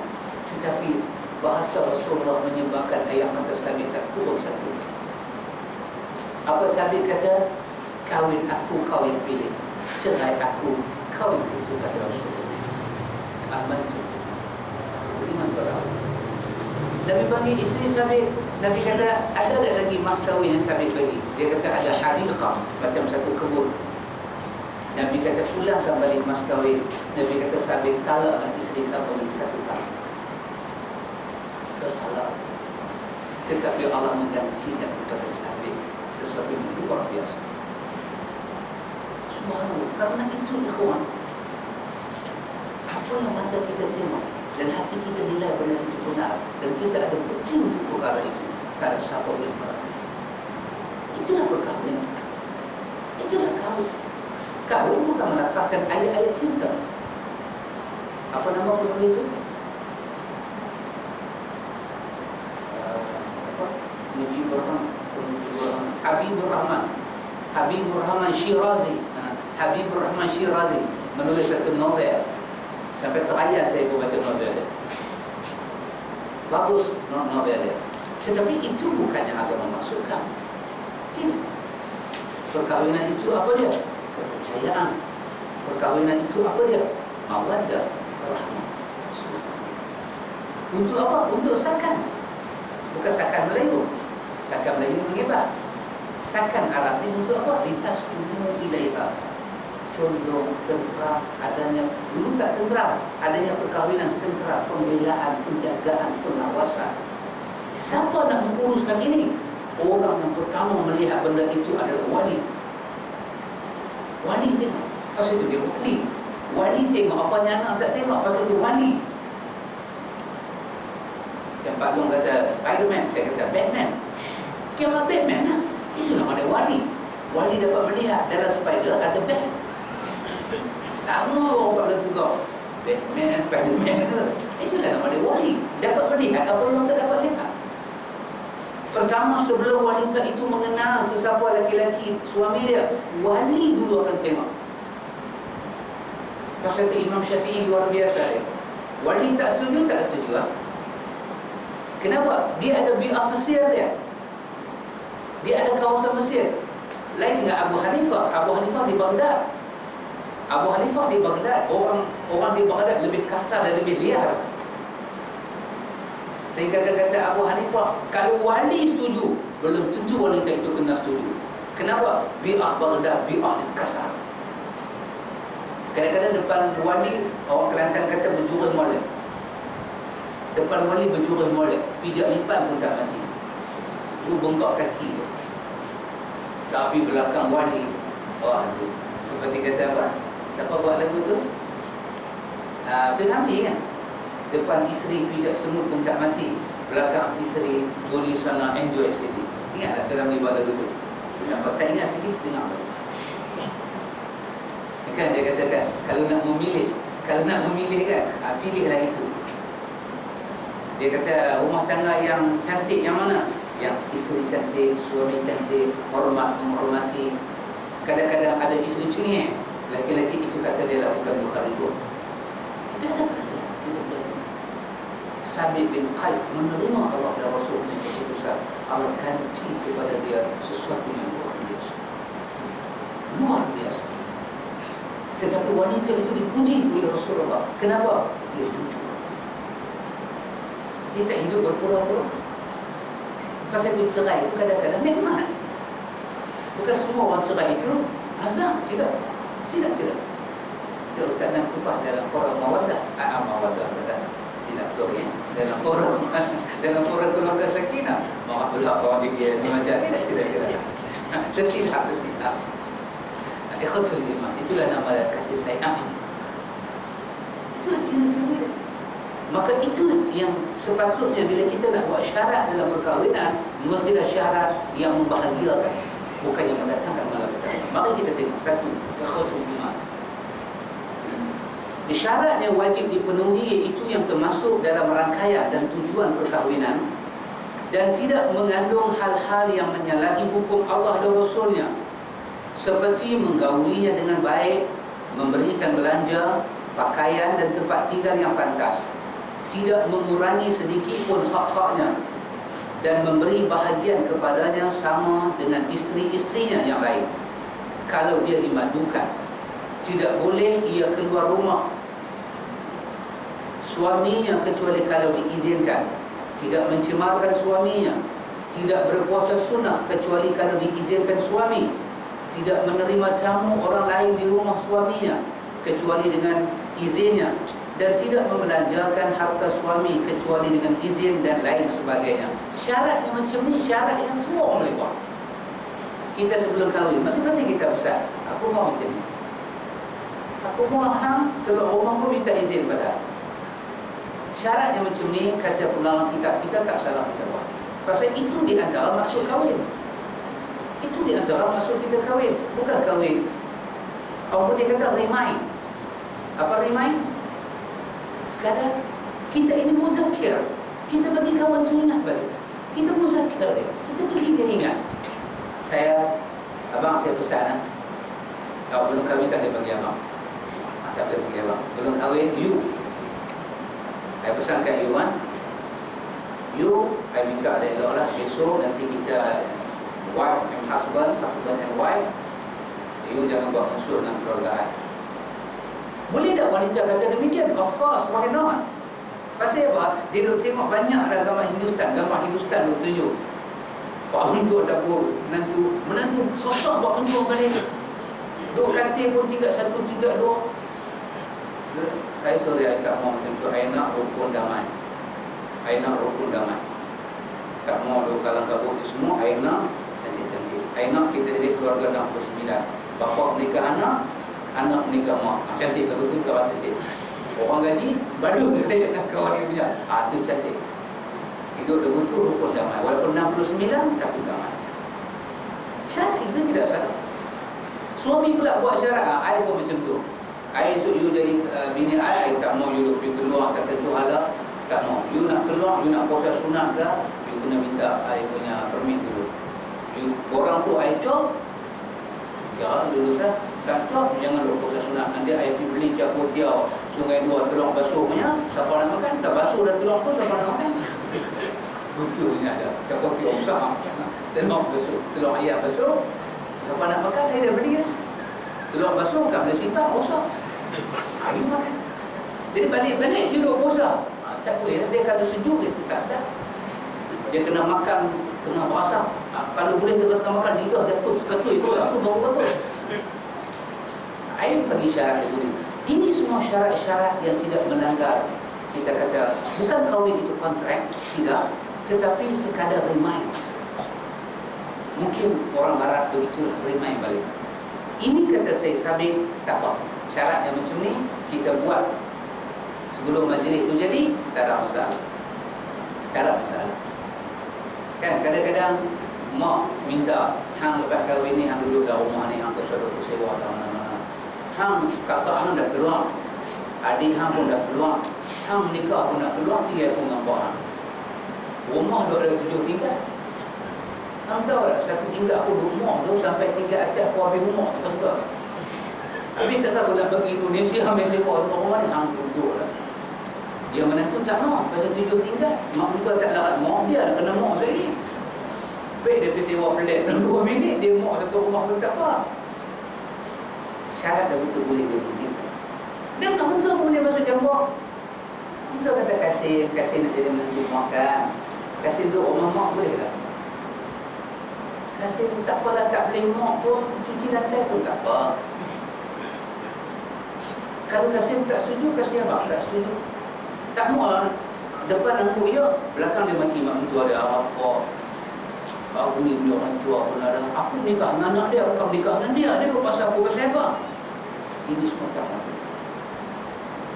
Tetapi bahasa Rasulullah menyebabkan ayat mata Sabit tak turun satu. Apa Sabit kata? Kawin aku kau yang pilih, cerai aku kau yang tentukan pada Rasulullah. Aman tu. Aku beriman kepada Allah. Nabi panggil isteri sabit. Nabi kata, ada tak lagi mas kahwin yang sabit lagi? Dia kata ada hadiqah, macam satu kebun. Nabi kata, pulangkan balik mas kahwin. Nabi kata, sabit, talaklah isteri kamu lagi satu kali. Tertalak. Tetapi Allah menggantikan kepada sabit sesuatu yang luar biasa. Subhanallah. Karena itu ikhwan, apa yang mata kita tengok dan hati kita nilai benda itu benar, dan kita ada bukti untuk perkara itu, tak ada siapa boleh melarang. Itulah perkahwinan. Itulah kahwin. Kahwin bukan melafazkan ayat-ayat cinta. Apa nama perkara itu? Habibur Rahman Shirazi. Habibur Rahman Shirazi menulis satu novel. Sampai terakhir saya pun baca novel dia. Bagus novel dia. Tetapi itu bukannya agama maksudkan. Tidak. Perkahwinan itu apa dia? Kepercayaan. Perkahwinan itu apa dia? Mawaddah, rahmah. Untuk apa? Untuk sakan. Bukan sakan Melayu. Sakan Melayu mengibat. Sakan Arab ini untuk apa? Lintas umum ilaiha. Condong, tentera, adanya. Dulu tak tentera, adanya perkahwinan tentera, pembelaan, penjagaan, pengawasan. Siapa nak menguruskan ini? Orang yang pertama melihat benda itu adalah wali. Wali tengok, pasal itu dia wali. Wali tengok, apa yang anak tak tengok, pasal itu wali. Macam Pak Long kata Spiderman, saya kata Batman. Kira Batman lah. Itu nama dia wali. Wali dapat melihat dalam spider ada bat. Tak mahu orang pada tukar Batman, Spiderman ke. Itulah nama dia wali. Dapat melihat apa yang tak dapat lihat. Pertama, sebelum wanita itu mengenal sesiapa laki-laki suami dia, wali dulu akan tengok. Pasal itu Imam Syafi'i luar biasa dia. Wali tak setuju, tak setuju lah. Kenapa? Dia ada bi'ah Mesir dia. Dia ada kawasan Mesir. Lain dengan Abu Hanifah. Abu Hanifah di Baghdad. Abu Hanifah di Baghdad, orang di Baghdad lebih kasar dan lebih liar. Sehingga dia kata Abu Hanifah, kalau wali setuju, belum tentu wanita itu kena setuju. Kenapa? Bi'ah Baghdad, bi'ah yang kasar. Kadang-kadang depan wali, orang Kelantan kata berjurus molek. Depan wali berjurus molek, pijak lipan pun tak mati. Itu bengkak kaki dia. Tapi belakang wali, waduh, seperti kata apa? Siapa buat lagu tu? Ramli kan? Depan isteri pijak semut pun tak mati, belakang isteri juri sana enjoy sini. Ingatlah Ramli buat lagu tu. Nampak tak ingat lagi? Dengar lagi. Kan dia katakan, kalau nak memilih kan, pilihlah itu. Dia kata rumah tangga yang cantik yang mana? Yang isteri cantik, suami cantik, menghormati. Kadang-kadang ada isteri cengeng, laki-laki itu kata dia lah bukan Bukhari-Buh. Tapi ada kata kita boleh. Sabit bin Qais menerima Allah dan Rasulnya keputusan. Allah ganti kepada dia sesuatu yang luar biasa. Luar biasa. Tetapi wanita itu dipuji oleh Rasulullah. Kenapa? Dia jujur. Dia tak hidup berpura-pura. Pasal itu cerai itu kadang-kadang nikmat. Bukan semua orang cerai itu azab. Tidak. Itu Ustaz dan Kupah dalam forum mawaddah. Mawaddah silap sorry dalam forum keluarga sakinah. Maaf pula kawan dia ni macam tidak. Tersilap. Ikhwatul iman, itulah nama kasih sayang. Itulah ciri-ciri dia. Maka itu yang sepatutnya bila kita nak buat syarat dalam perkahwinan, mestilah syarat yang membahagiakan, bukan yang mendatangkan malapetaka. Maka kita tengok satu, ikhwatul iman. Syarat yang wajib dipenuhi iaitu yang termasuk dalam rangkaian dan tujuan perkahwinan dan tidak mengandung hal-hal yang menyalahi hukum Allah dan Rasulnya, seperti menggaulinya dengan baik, memberikan belanja, pakaian dan tempat tinggal yang pantas, tidak mengurangi sedikit pun hak-haknya, dan memberi bahagian kepadanya sama dengan isteri-isterinya yang lain. Kalau dia dimadukan, tidak boleh ia keluar rumah suaminya kecuali kalau diizinkan. tidak mencemarkan suaminya, tidak berpuasa sunnah kecuali kalau diizinkan suami, tidak menerima tamu orang lain di rumah suaminya kecuali dengan izinnya, dan tidak membelanjakan harta suami kecuali dengan izin dan lain sebagainya. Syarat yang macam ni syarat yang semua orang boleh buat. Kita sebelum kahwin, masing-masing kita besar, aku mau macam ni, aku mau hang keluar rumah pun minta izin pada. Syarat yang macam ni, kata pengalaman kita tak salah kita buat. Pasal itu di antara maksud kahwin. Itu di antara maksud kita kahwin. Bukan kahwin, orang putih kata remind. Apa remind? Sekadar kita ini muzakir, kita bagi kawan tu ingat balik, kita muzakir dia, kita bagi dia ingat. Abang saya pesan, kalau belum kahwin tak boleh bagi abang, tak boleh bagi abang. Belum kahwin, you, saya pesankan you kan, you, saya minta elok-elok lah besok nanti kita wife and husband and wife, you jangan buat musuh dengan keluarga. Boleh tak wanita kata demikian? Of course, why not? Pasal apa? Dia duk tengok banyak dah gambar Hindustan duk tunjuk Pak Mentua dapur, menantu sosok Pak Mentua balik. Duk katil pun 3132. Saya tak mau macam tu. Saya nak rukun damai. Tak mau duk kalang kabut ni semua. Saya nak cantik-cantik. Saya nak kita jadi keluarga 69. Bapa menikah anak menikah mak. Cantik ke betul ke cantik? Orang gaji baru dia nak kawan dia punya. Tu cantik. Hidup betul rukun damai. Walaupun 69 tapi damai. Syarat itu tidak salah. Suami pula buat syarat. I pun macam tu. I esok you jadi bini I tak mau you duduk pergi keluar tak tentu halal. Tak mau. You nak keluar, you nak puasa sunat ke, you kena minta I punya permit dulu. You orang tu I job. Ya dulu sah. Tak job jangan duduk puasa sunat. Nanti I pergi beli cakut tiaw Sungai Dua tulang basuh punya. Siapa nak makan? Dah basuh dah tulang tu, siapa nak makan? Betul ni ada. Cakap tiap usaha. Telur basuh, telur ayam basuh. Siapa nak makan, saya dah beli lah. Telur basuh bukan boleh simpan, rosak. Dia makan. Jadi balik-balik duduk puasa. Siapa boleh, dia kalau sejuk dia tak sedap. Dia kena makan tengah puasa. Kalau boleh tengah makan lidah jatuh seketui itu, aku baru betul. Air bagi syarat itu. Ini semua syarat-syarat yang tidak melanggar. Kita kata bukan kahwin itu kontrak, tidak, tetapi sekadar remind. Mungkin orang barat begitu remind balik. Ini kata saya Sabit, tak apa. Syarat yang macam ni kita buat sebelum majlis itu jadi, tak ada masalah. Tak ada masalah. Kan kadang-kadang mak minta hang lepas kahwin ni hang duduk dalam rumah ni, hang tersedut sewa atau mana-mana. Hang kakak hang dah keluar, adik hang pun dah keluar, hang nikah pun dah keluar, tinggal pun dengan hang. Rumah duduk ada 7 tingkat. Hang tahu tak, satu tingkat aku duduk rumah tu sampai tingkat atas aku habis rumah tu, tahu tak? Habis takkan aku nak pergi Indonesia, habis sewa rumah ni, hang duduk lah. Yang menantu tak mau, pasal 7 tingkat. Mak mentua tak larat mak dia, nak kena mak sekali. Baik dia pergi sewa flat 2 minit, dia mak satu rumah pun tak apa. Syarat dah betul boleh dia berikan. Dan mak mentua boleh masuk campur. Mentua kata kasih nak jadi menantu makan. Kasih duduk rumah mak boleh tak? Kasih tak apalah, tak boleh mak pun cuci lantai pun tak apa. Kalau kasih tak setuju, kasih abang tak setuju. Tak mau depan aku ya, belakang dia maki mak mentua dia apa. Aku ni punya orang tua pun ada. Aku nikah dengan anak dia, bukan nikah dengan dia. Dia berpasal aku pasal apa? Ini semua tak mati.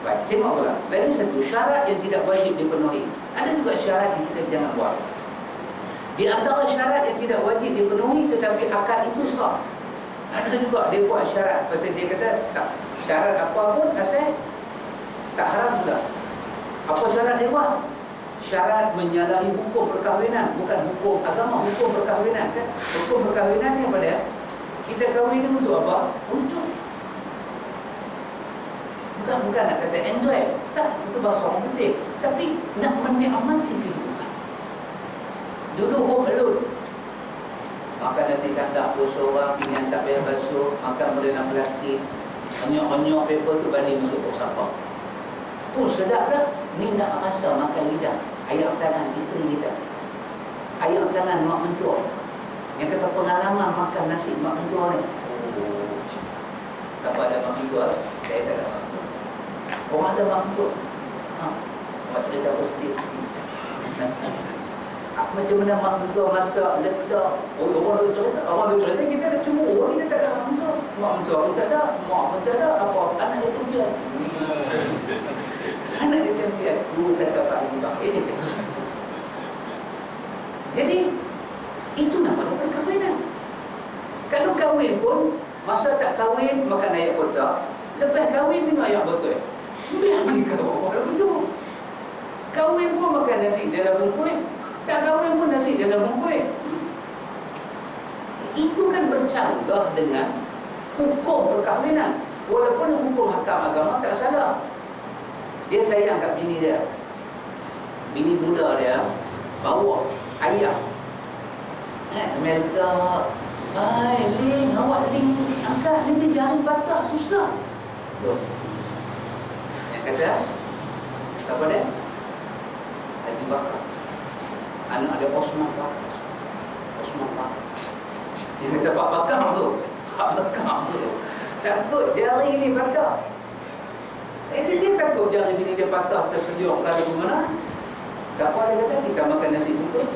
Baik, tengok pula. Lagi satu syarat yang tidak wajib dipenuhi. Ada juga syarat yang kita jangan buat. Di antara syarat yang tidak wajib dipenuhi tetapi akad itu sah. Ada juga dia buat syarat. Pasal dia kata tak, syarat apa pun asal tak haram sudah. Apa syarat dia buat? Syarat menyalahi hukum perkahwinan, bukan hukum agama, hukum perkahwinan kan. Hukum perkahwinan ni apa dia? Kita kahwin untuk apa? Untuk. Bukan nak kata enjoy. Tak, itu bahasa orang putih. Tapi nak menikmati kehidupan. Dulu home alone. Makan nasi kandar pun seorang, pinggan tak payah basuh, makan berdana plastik, onyok-onyok paper tu balik masuk tok sampah. Pun sedap dah. Ni nak rasa makan lidah. ayam tangan isteri kita, ayam tangan mak mentua. Yang kata pengalaman makan nasi mak mentua ni. Siapa ada mak mentua? Saya tak ada mak mentua. Orang ada mak mentua. Mak cerita apa sedikit-sedikit. Macam mana mak mentua masak, letak. Orang duk cerita kita ada cuma orang kita tak ada mak mentua. Mak mentua pun tak ada, mak pun tak ada. Apa anak dia tempian. Anak dia tempian. Guru kata Pak Haji Bakir. Jadi itu namanya perkahwinan. Kalau kahwin pun, masa tak kahwin makan ayam kotak, lepas kahwin minum ayam betul. Biar menikah orang betul. Kahwin pun makan nasi dalam bungkus, tak kahwin pun nasi dalam bungkus. Itu kan bercanggah dengan hukum perkahwinan. Walaupun hukum hakam agama tak salah. Dia sayang kat bini dia, bini muda dia bawa ayam. Melta, hai Ling, awak Ling angkat, nanti jari patah, susah. Tuh. Yang kata, siapa dia? Haji Bakar. Anak ada Osman Bakar. Osman Bakar. Yang kata Pak Bakar tu. Pak Bakar tu. Takut jari ini patah. Dia takut jari bini dia patah, terseliuk lari ke mana. Tak apa dia kata, kita makan nasi bungkus.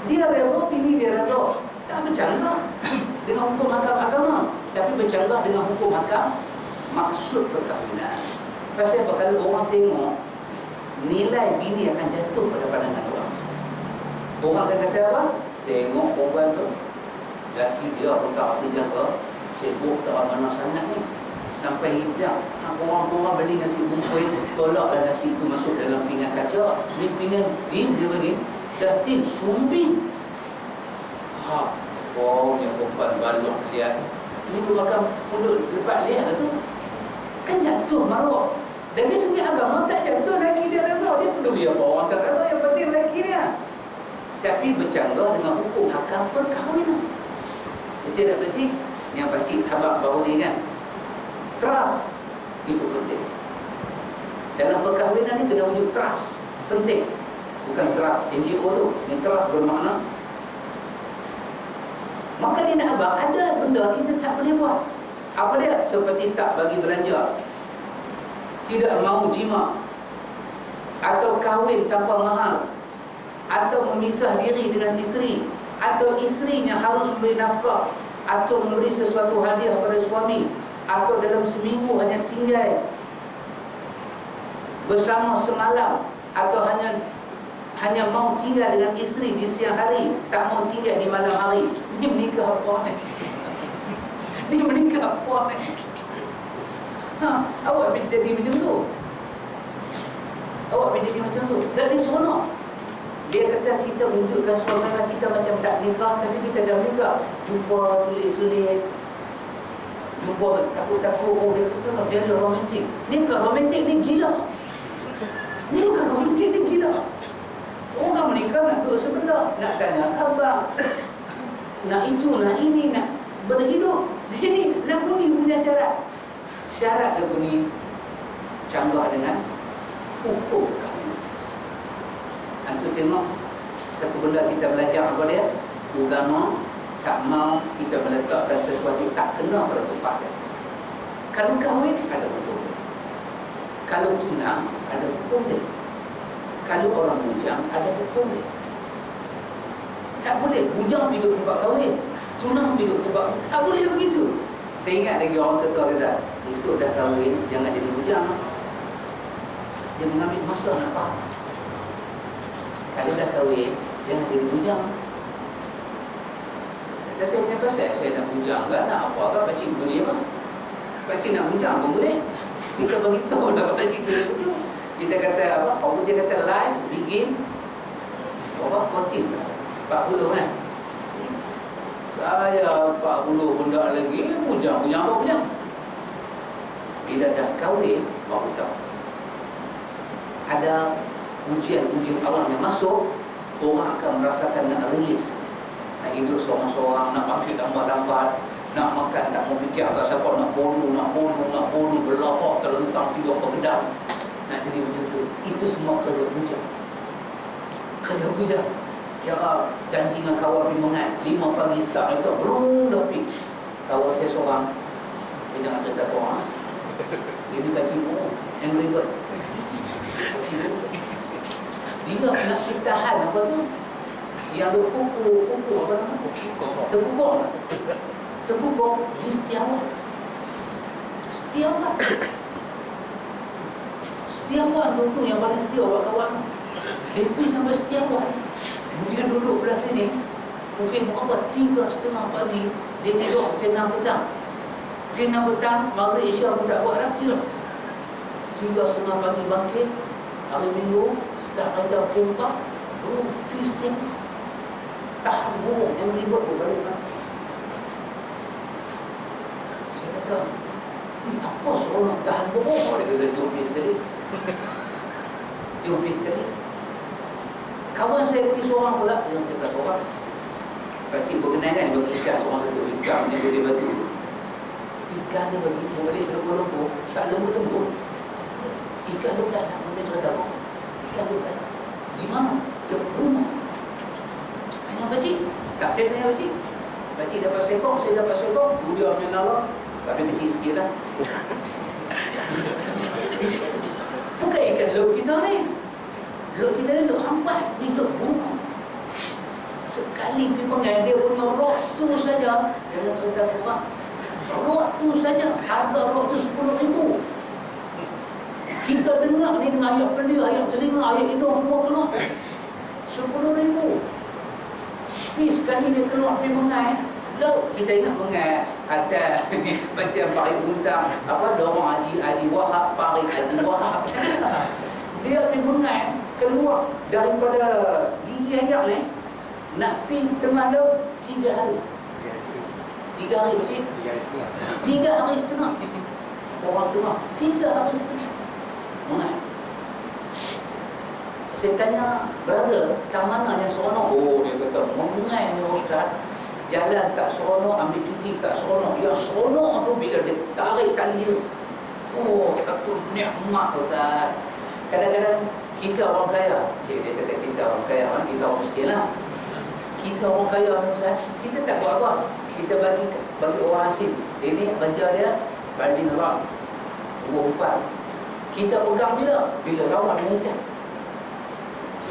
Dia rela, bini dia rela. Tak bercanggah dengan hukum hakam agama, tapi bercanggah dengan hukum hakam maksud perkahwinan. Pasal apa? Kalau orang tengok, nilai bini akan jatuh pada pandangan orang. Orang akan kata apa? Tengok perempuan tu, laki dia pun tak boleh jaga, sibuk tak mana sangat ni. Sampai hidang, orang-orang beli nasi bungkus, tolaklah nasi itu masuk dalam pinggan kaca. Ni pinggan tin dia bagi. Dah tin sumbing. Yang perempuan balok lihat. Ini tu makan mulut lepas lihat tu. Kan jatuh maruk. Dan dia sendiri agama tak jatuh, lelaki dia rela. Dia peduli apa orang kata, yang penting lelaki dia. Tapi bercanggah dengan hukum hakam perkahwinan. Betul tak pakcik? Yang pakcik habaq baru ni kan, trust itu penting. Dalam perkahwinan ni kena wujud trust. Penting. Bukan trust NGO tu. Yang trust bermakna, maka dia nak abang, ada benda kita tak boleh buat. Apa dia? Seperti tak bagi belanja, tidak mahu jima, atau kahwin tanpa mahar, atau memisah diri dengan isteri, atau isterinya harus memberi nafkah, atau memberi sesuatu hadiah pada suami, atau dalam seminggu hanya tinggal bersama semalam, atau hanya mau tinggal dengan isteri di siang hari, tak mau tinggal di malam hari. Ni menikah apa ni? Ni menikah apa ni? Awak jadi macam tu. Awak jadi macam tu. Dan dia seronok. Dia kata kita wujudkan suasana kita macam tak nikah, tapi kita dah nikah. Jumpa sulit-sulit, jumpa takut-takut. Oh, dia kata biar romantik. Ni bukan romantik, ni gila. Ni bukan romantik, ni gila. Orang menikah nak duduk sebelah, nak tanya khabar, nak itu, nak ini, nak berhidup. Ini lagu ni punya syarat. Syarat lagu ni canggah dengan hukum perkahwinan. Antu tengok satu benda kita belajar apa dia? Agama tak mau kita meletakkan sesuatu tak kena pada tempat dia. Kalau kahwin ada hukum dia. Kalau tunang ada hukum dia. Kalau orang bujang ada hukum dia. Tak boleh bujang duduk tempat kahwin, tunang duduk tempat. Tak boleh begitu. Saya ingat lagi orang tua kata, esok dah kahwin jangan jadi bujang. Dia mengambil masa nak faham. Kalau dah kahwin jangan jadi bujang. Kata saya punya pasal, saya nak bujang kan, nak apa kan, pakcik boleh apa? Pakcik nak bujang pun boleh. Kita beritahu lah pakcik tu. Kita kata apa? Kalau dia kata live begin berapa? 14 40 kan? Saya 40 benda lagi, bujang apa bujang? Bila dah kahwin baru tahu. Ada ujian-ujian Allah yang masuk, orang akan merasakan nak rilis, nak hidup seorang-seorang, nak bangkit lambat-lambat, nak makan tak mau fikir agak siapa, nak bodoh berlahak terlentang tidur ke pedang. Nak jadi macam tu. Itu semua kerja bujang. Kata Buza, kira janji dengan kawan pergi mengat 5 pagi start itu, belum dah pergi. Kawan saya seorang, dia jangan cerita korang. Dia ni kaki buruk, yang ribet. Kaki buruk. Dia nak tahan apa tu? Yang ada kuku apa nama? Terpukul tak? Terpukul, dia setiawat. Setiawan tu yang paling setia buat kawan. Happy sampai setiawan. Dia duduk belah sini, mungkin berapa 3:30 pagi, dia tidur pukul 6 petang. Pukul 6 petang, maghrib Isya pun tak buat dah, tidur. 3:30 pagi bangkit, hari Minggu, start kerja pukul 4, pergi setiap tahan burung yang ribut pun balik kan. Saya kata, apa seorang tahan burung? Dia kata, jom pergi sekali. Kawan saya lagi seorang pula yang cakap orang pakcik berkenaan kan, bagi ikan seorang satu, ikan dia boleh batu. Ikan dia bagi boleh lembut-lembut, tak lembut-lembut. Ikan tu dah sama, dia cerita apa? Ikan tu dah di mana? Di rumah. Tanya pakcik, tak saya tanya pakcik. Pakcik dapat sekong, saya dapat sekong, dia ambil nalak, tapi kecil sikit lah. Bukan ikan laut kita ni. Laut kita ni laut hambat, ni laut bunga. Sekali pergi pengai, dia punya rok tu saja, jangan cerita orang. Rok tu saja, harga rok tu 10,000. Kita dengar ni dengan ayat pelia, ayat telinga, ayat hidung semua keluar. 10,000. Tapi sekali dia keluar pergi pengai, laut kita ingat pengai ada macam Parik Bundang, apa lorong Adi Wahab, Parik Adi Wahab. Dia pergi pengai, keluar daripada gigi ayak ni, nak pergi tengah laut 3 hari. 3 hari bersih? 3 hari setengah. Orang setengah, 3 hari setengah. Mengai. Saya tanya, brother, tak mana yang seronok? Oh, dia kata, mengai ni Ustaz. Jalan tak seronok, ambil cuti tak seronok. Yang seronok tu bila dia tarik tali tu. Oh, satu nikmat Ustaz. Kadang-kadang kita orang kaya, dia kata kita orang kaya, kita orang miskin lah. Kita orang kaya Ustaz, kita tak buat apa. Kita bagi orang asing. Ini kerja dia banding orang 24. Kita pegang bila lawan mereka.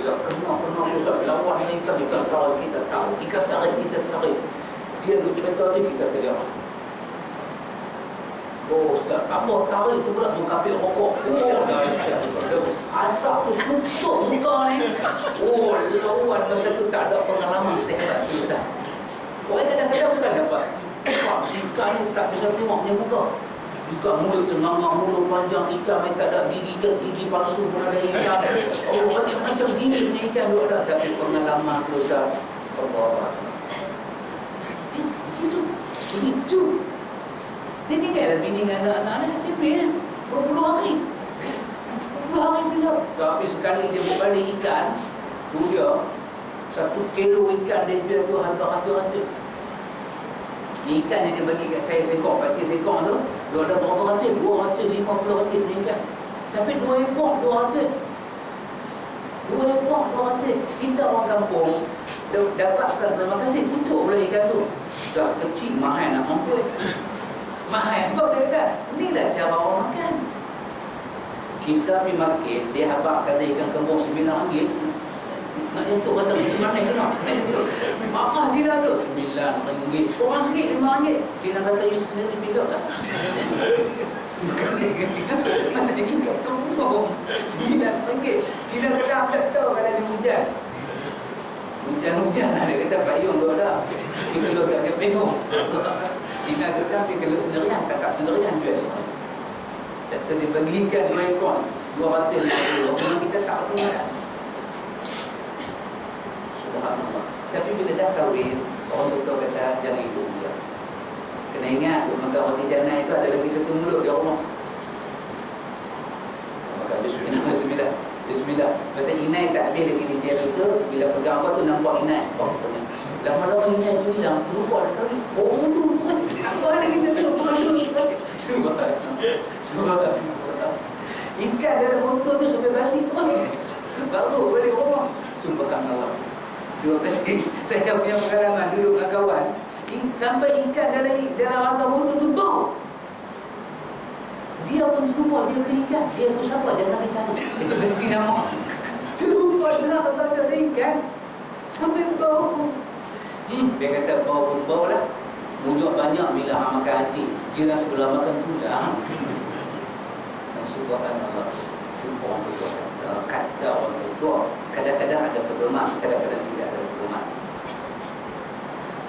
Bila kena Ustaz lawan mereka, kita tarik, kita tarik. Dia bercerita ni kita terima. Oh Ustaz, tambah tarik tu pula mengkapil rokok. Oh dah asap tu tutup muka ni. Oh lawan masa tu tak ada pengalaman sehebat tu Ustaz. Orang kadang-kadang bukan dapat ikan ni tak bisa tengok punya muka. Ikan mulut tengah, mulut panjang, ikan yang tak ada gigi palsu pun ada ikan. Oh macam gini punya ikan tu ada. Tapi pengalaman tu Ustaz, Allah. Itu dia tinggal bini dengan anak-anak dia pergi 20 hari bila tapi sekali dia buat balik ikan tu dia 1 kilo ikan dia tu harga ikan yang dia bagi kat saya sekong, pakcik sekong tu dia ada berapa ratus, 250 ringgit punya ikan. Tapi 2 ekor 200. Kita orang kampung dapatkan terima kasih untuk pula ikan tu. Dah kecil, mahal nak mampu. Mahal kau dia kata, inilah cara orang makan. Kita pergi market, dia habaq kata ikan kembung RM9. Nak jatuh kata macam mana kena? Maaf dia tu RM9. Orang sikit RM5. Dia nak kata you sendiri pilot lah. Bukan pasal dia ikan kembung RM9. Dia nak tak tahu kalau dia hujan. Hujan lah dia kata payung tu ada. Dia keluar kat payung. Dia kata pergi keluar sendirian, kakak sendirian jual semua. Kata dia bagikan 2 ekor 250. Memang kita tak tengok kan. Subhanallah. Tapi bila dah kahwin, orang doktor kata jangan hidup dia. Kena ingat tu makan roti canai itu ada lagi satu mulut di rumah. Makan bismillah. Pasal inai tak habis lagi di jari tu, bila pegang apa tu nampak inai. Lama-lama inai tu hilang, terlupa dah kahwin. Oh mulut tu kan. Apa lagi satu mulut. Subhanallah. Ikan dalam motor tu sampai basi tu kan. Baru balik rumah. Subhanallah. Dua kali saya punya pengalaman duduk dengan kawan, sampai ikan dalam agama itu bau. Dia pun terlupa dia beli ikan. Dia tu siapa? Jangan ikan. Itu ganti nama. Terlupa dengar kata ada ikan. Sampai bau. Dia kata bau pun bau lah. Mujuk banyak bila makan hati. Jiran sebelah makan tulang. Subhanallah. Orang tua kata orang tua kadang-kadang ada pedoman, kadang-kadang tidak ada pedoman.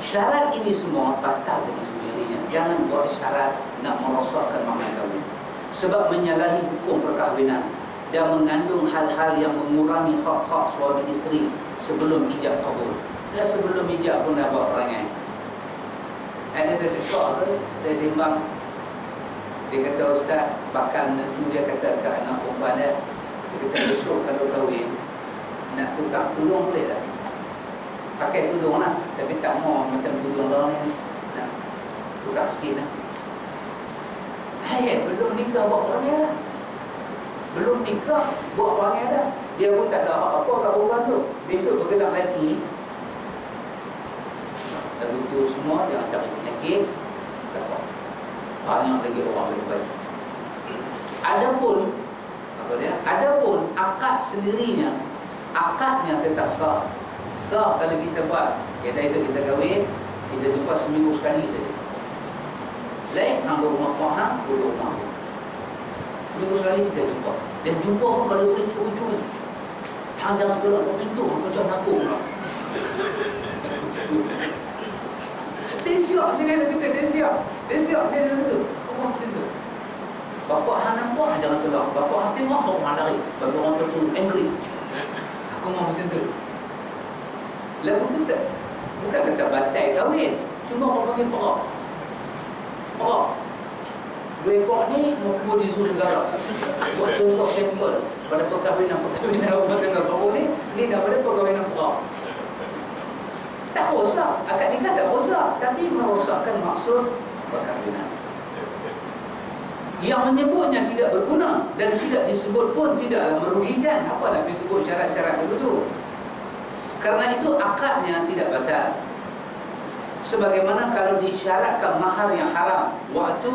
Syarat ini semua batal dengan sendirinya. Jangan buat syarat nak merosakkan makna kahwin, sebab menyalahi hukum perkahwinan dan mengandung hal-hal yang mengurangi hak-hak suami isteri sebelum ijab kabul. Dan sebelum ijab pun dah buat perangai. Ada saya tekak tu, saya sembang. Dia kata, Ustaz, bakal menentu dia kata dekat anak perempuan dia. Dia kata, besok kalau kahwin, nak tukar tudung boleh tak? Pakai tudung lah, tapi tak mau macam tudung orang ni. Nak tukar sikit lah. Hai, belum nikah buat perangai dah. Belum nikah buat perangai dah. Dia pun tak ada apa-apa kat perempuan tu. Besok bergerak lelaki, lalu tu semua jangan cari penyakit. Dapat banyak lagi orang lebih baik. Adapun akad sendirinya, akadnya tetap sah. Sah kalau kita buat. Kita esok kita kahwin, kita jumpa seminggu sekali saja. Lain nak rumah Tuhan, duduk rumah. Seminggu sekali kita jumpa. Dan jumpa pun kalau boleh curi-curi. Hang jangan keluar ke pintu, hang macam nakut pula. Dia siap, dia siap. Dia kata, apa macam tu? Bapak hang nampak, hang jangan keluar. Bapak hang tengok, bapak hang lari. Bagi orang tu angry. Aku mahu macam tu. Lagu tu tak, bukan kata batai kahwin, cuma orang panggil perak. Dua ekor ni mengumpul di seluruh negara. Buat contoh sampel pada perkahwinan rumah tangga baru ni daripada perkahwinan perak. Tak rosak, akad nikah tak rosak, tapi merosakkan maksud perkahwinan. Yang menyebutnya tidak berguna dan tidak disebut pun tidaklah merugikan. Apa nak disebut syarat-syarat itu tu? Karena itu akadnya tidak batal. Sebagaimana kalau disyaratkan mahar yang haram waktu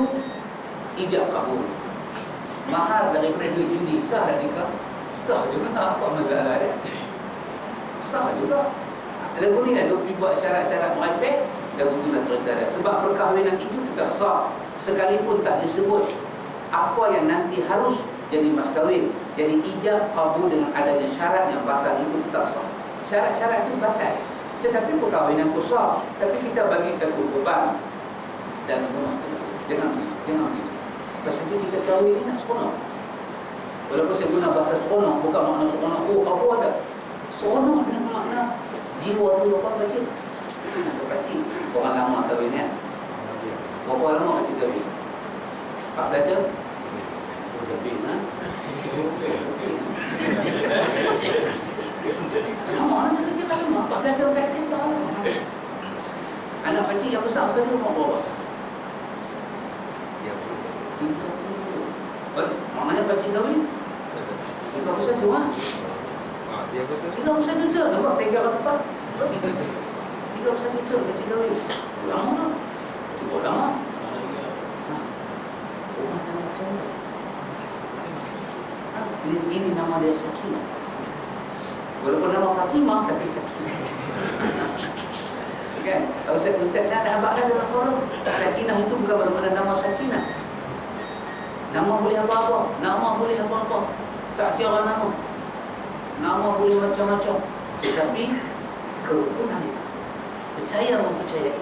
ijab kabul. Mahar daripada duit judi, sah tak nikah? Sah juga, apa masalah dia? Sah juga. Lagu ni dah buat syarat-syarat merepek, dah betullah cerita dia. Sebab perkahwinan itu tetap sah sekalipun tak disebut apa yang nanti harus jadi mas kahwin. Jadi ijab kabul dengan adanya syarat yang batal itu tetap sah. Syarat-syarat itu batal, tetapi perkahwinan itu sah. Tapi kita bagi satu beban dan jangan begitu. Pasal itu kita kahwin ni nak seronok. Walaupun saya guna bahasa seronok, bukan makna seronok apa ada. Seronok dengan makna jiwa tu apa kecil. Itu nak kecil. Orang lama kahwin kan. Berapa lama kecil kahwin? 14 jam? Lebih lah. Sama lah kita lama. 14 jam kata tak. Anak kecil yang besar sekali umur berapa? 30. Maknanya pakcik kahwin 31 lah. Dia betul. 31 je. Nampak saya kira tepat 31 je pakcik kahwin. Lama tak? Cukup lama. Rumah tangga macam tu. Ini nama dia Sakinah. Walaupun nama Fatimah, tapi Sakinah. Kan? Ustaz dah habaq dah dalam forum. Sakinah itu bukan bermakna nama Sakinah. Nama boleh apa-apa, nama boleh apa-apa, tak kira nama. Nama boleh macam-macam, tetapi kerukunan itu, percaya mempercayai.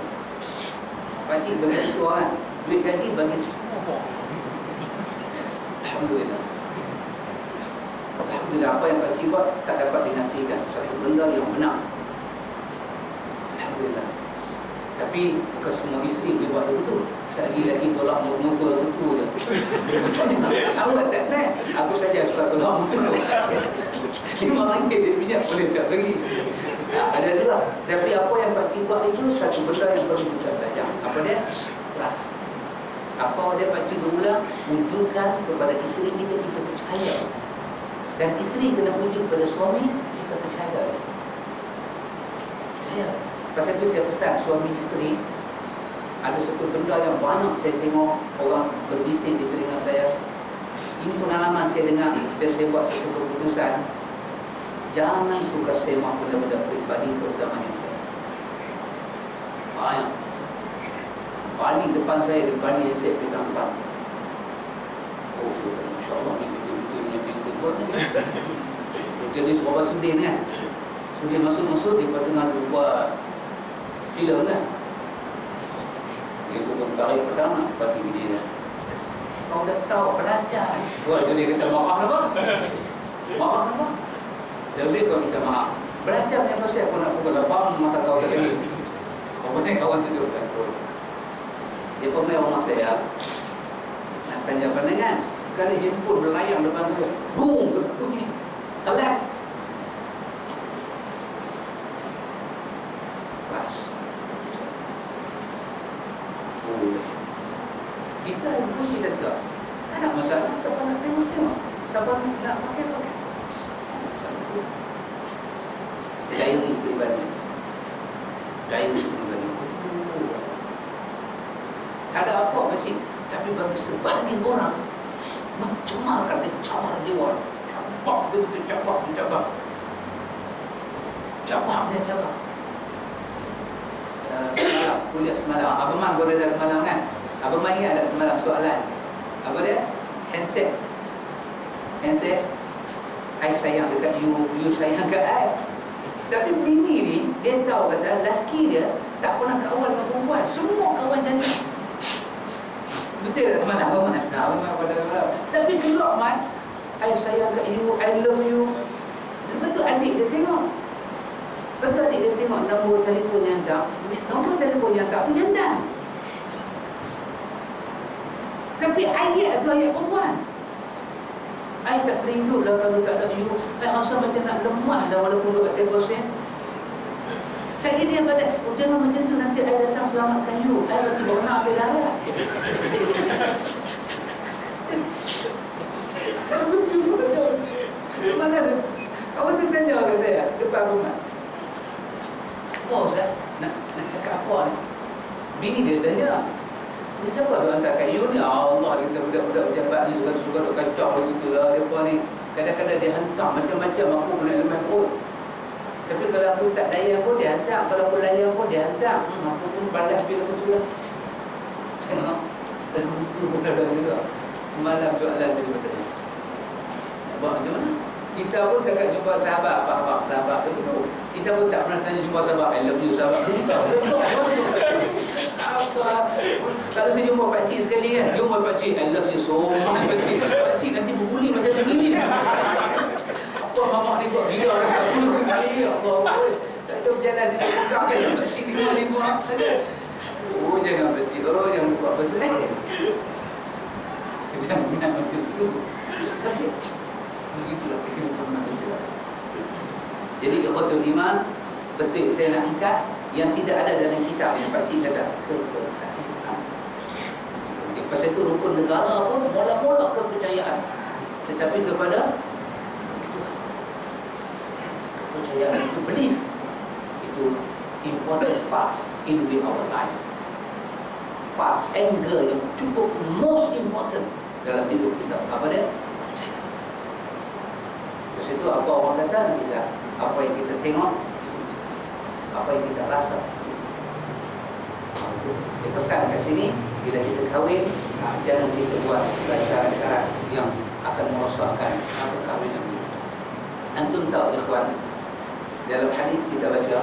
Pakcik bagi itu orang, duit gaji bagi semua. Alhamdulillah. Alhamdulillah, apa yang pakcik buat tak dapat dinafikan. Satu benda yang benar. Alhamdulillah. Tapi bukan semua isteri boleh buat begitu. Sekali lagi tolak motor betul je. Awak tak naik. Aku saja suka tolak motor. RM5 dia minyak boleh tak bagi. Ada juga. Tapi apa yang pakcik buat itu satu benda yang perlu kita belajar. Apa dia? Ikhlas. Apa dia pakcik berulang? Wujudkan kepada isteri kita percaya. Dan isteri kena wujud kepada suami kita kita percaya. Percaya. Pasal itu saya pesan suami isteri, ada satu benda yang banyak saya tengok orang berbisik di telinga saya. Ini pengalaman saya dengar dan saya buat satu keputusan. Jangan suka semak benda-benda peribadi, terutama handset. Banyak. Paling depan saya, di bani handset di tempat. Oh, Masya Allah, ni betul-betul punya pinggul buat ni. Jadi sebuah sudin kan. Sudin masuk-masuk, dia tengah buat filem kan. Dia tu tarik pedang nak bagi dia. Kau dah tahu belajar. Wah, jadi dia kata maaf apa? Maaf apa? Jadi kau minta maaf. Belajar ni pasal aku nak pukul lapang mata kau tadi. Apa ni kawan tu dia takut. Dia pemain rumah saya. Nak tanya pandangan. Sekali handphone melayang depan saya. Boom, bunyi. Alah. Keras. Kita masih tetap tak ada masalah. Siapa nak tengok. Siapa nak pakai. Diary pribadi. Tak ada apa macam. Tapi bagi sebahagian orang mencemarkan dia, camar jiwa. Cabak betul-betul cabak. Cabak dia. Semalam, kuliah semalam. Abang Man boleh dah semalam kan? Abang Man ingat tak semalam soalan? Apa dia? Handset. I sayang dekat you sayang dekat I. Tapi bini ni, dia tahu kata lelaki dia tak pernah kawan dengan perempuan. Semua kawan janda. Betul tak semalam Abang Man? Abang Man pada semalam. Tapi kelak Man, I sayang dekat you, I love you. Lepas tu adik dia tengok. Nombor telefon yang tak jantan. Tapi ayat tu ayat perempuan. I tak pelindut lah kalau tak ada you. I rasa macam nak lemah dah walaupun duduk kat table sen. Saya kira pada jangan macam tu, nanti I datang selamatkan you. I nanti bawa nak ambil darah. Kalau betul mana ada? Awak tu tanya kat saya depan rumah. Apa Ustaz? Nak cakap apa ni? Bini dia tanya, ni siapa tu hantar kat you ni? Allah, dia kata budak-budak pejabat ni suka duk kacau begitu lah. Dia ni kadang-kadang dia hantar macam-macam, aku boleh lemah pun. Tapi kalau aku tak layan pun dia hantar. Kalau aku layan pun dia hantar. Aku pun balas bila betul lah. Tengok. Dan itu pun ada juga. Malam soalan tadi bertanya. Nak buat macam mana? Kita pun takkan jumpa sahabat, sahabat begitu. Kita pun tak pernah tanya jumpa sahabat, I love you sahabat. Apa? Kalau saya jumpa pakcik sekali kan, jumpa pakcik, I love you so much. Pakcik nanti berbuli macam ni. Apa mamak ni buat gila dah 10 kali. Allah. Tak tahu berjalan situ buka kan pakcik tengok ni buat. Oh jangan pakcik, jangan buat besar. Jangan macam tu. Tapi begitulah kehidupan manusia. Jadi ikhwatul iman, betul saya nak angkat yang tidak ada dalam kitab yang pakcik kata kepercayaan. Pasal itu rukun negara pun mula-mula kepercayaan, tetapi kepada kepercayaan itu belief itu important part in our life. Part angle yang cukup most important dalam hidup kita. Apa dia? Terus itu apa orang kata bisa, apa yang kita tengok itu, apa yang kita rasa itu. Dia pesan kat sini, bila kita kahwin, jangan kita buat syarat-syarat yang akan merosakkan perkahwinan kita. Antum tahu ikhwan, dalam hadis kita baca,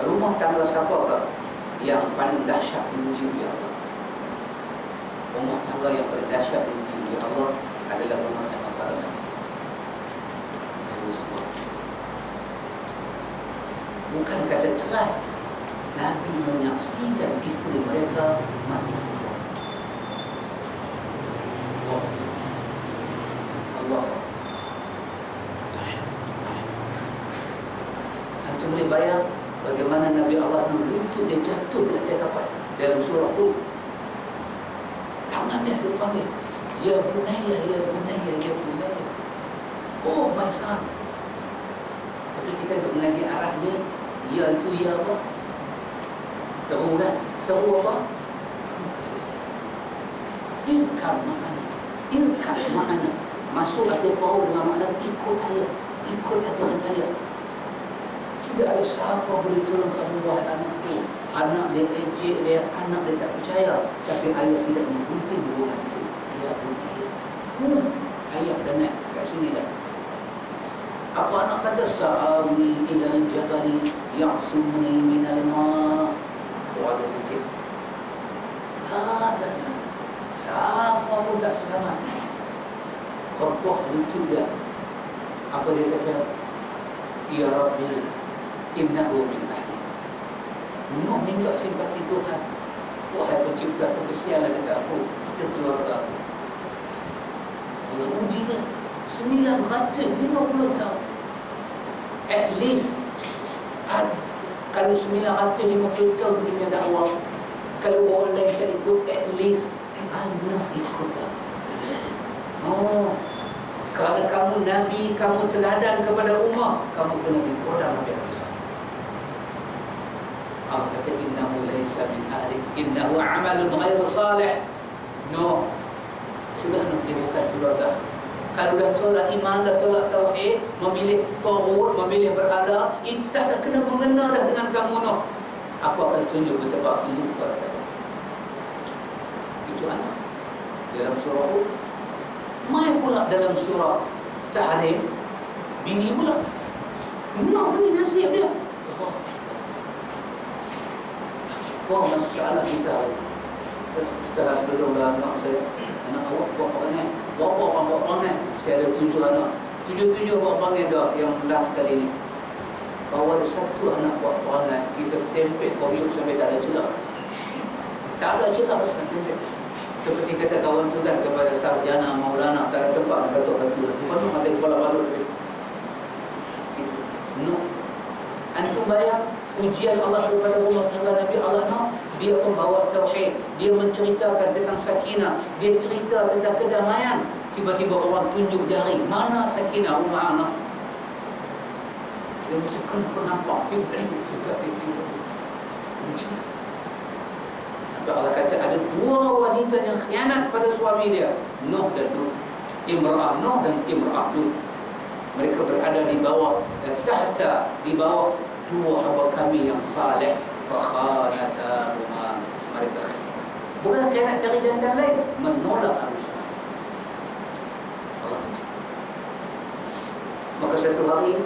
rumah tangga siapakah yang paling dahsyat diuji oleh Allah? Rumah tangga yang paling dahsyat diuji oleh Allah adalah rumah tangga para Nabi. Bukan kata cerai, Nabi menyaksikan isteri mereka mati kufur. Allah. Antum boleh bayang bagaimana Nabi Allah lutut dia jatuh di atas kapal dalam surah tu. Tangan dia panggil, ya bunayya, ya bunayya, ya bunayya. Oh, Maisar. Tapi kita duk mengaji arah ni, ya itu ya apa? Seru kan? Seru apa? Irkam makna. Irkam makna. Masuk atau bau dengan makna ikut ayat. Ikut ajaran ayat. Tidak ada siapa boleh tolong kamu wahai anakku. Anak dia ejek dia, anak dia tak percaya. Tapi ayat tidak menggunting hubungan itu. Dia bunyi. Ayat dah naik kat sini dah. Apa anak kata sa'awi ilal jabali ya'sumuni minal ma'. Ada bukit. Ada. Siapa pun tak selamat. Korpoh itu dia. Apa dia kata? Ya Rabbi, innahu min ahli. Nuh minta simpati Tuhan. Wahai pencipta aku, kesianlah dekat aku. Kita keluarga aku. Allah uji dia 950 tahun. At least kalau 950 tahun punya dakwah, kalau orang lain tak ikut, at least anak ikut dah. Oh, kerana kamu Nabi, kamu teladan kepada umat, kamu kena dikodam Nabi Muhammad. Allah kata innahu laysa min ahli, innahu amalun ghairu salih. No, sudah nak dia bukan keluarga. Kalau dah tolak iman, dah tolak tauhid, memilih taghut, memilih berhala, itu tak ada kena mengena dah dengan kamu. No, aku akan tunjuk betapa ilmu kepada kamu. Itu anak dalam surah Hud. Mai pula dalam surah Tahrim, bini pula. Nak beri nasib dia. Wah, masalah kita. Sekarang duduk dalam anak saya. Anak awak buat perangai. Bapak buat perangai. Saya ada 7 anak. 7 buat perangai dah yang last kali ni. Kalau ada satu anak buat perangai, kita tempel koyok sampai tak ada celah. Tak ada celah pasal tempel. Seperti kata kawan tu kan kepada sarjana maulana, tak ada tempat nak katuk-katuk. Penuh ada kepala balut. No. Antum bayang ujian Allah kepada rumah tangga Nabi Allah, no? Dia pembawa tauhid, dia menceritakan tentang sakinah, dia cerita tentang kedamaian. Tiba-tiba orang tunjuk jari, mana sakinah rumah anak? Dia macam kenapa nampak juga itu. Allah kata ada 2 wanita yang khianat pada suami dia, Nuh dan Lut. Imra'ah Nuh dan Imra'ah Lut. Mereka berada di bawah dan tahta, di bawah 2 hamba kami yang saleh. Fakhanatahuma. Mereka khianat. Bukan khianat cari jantan lain, menolak al-Islam. Allah. Maka satu hari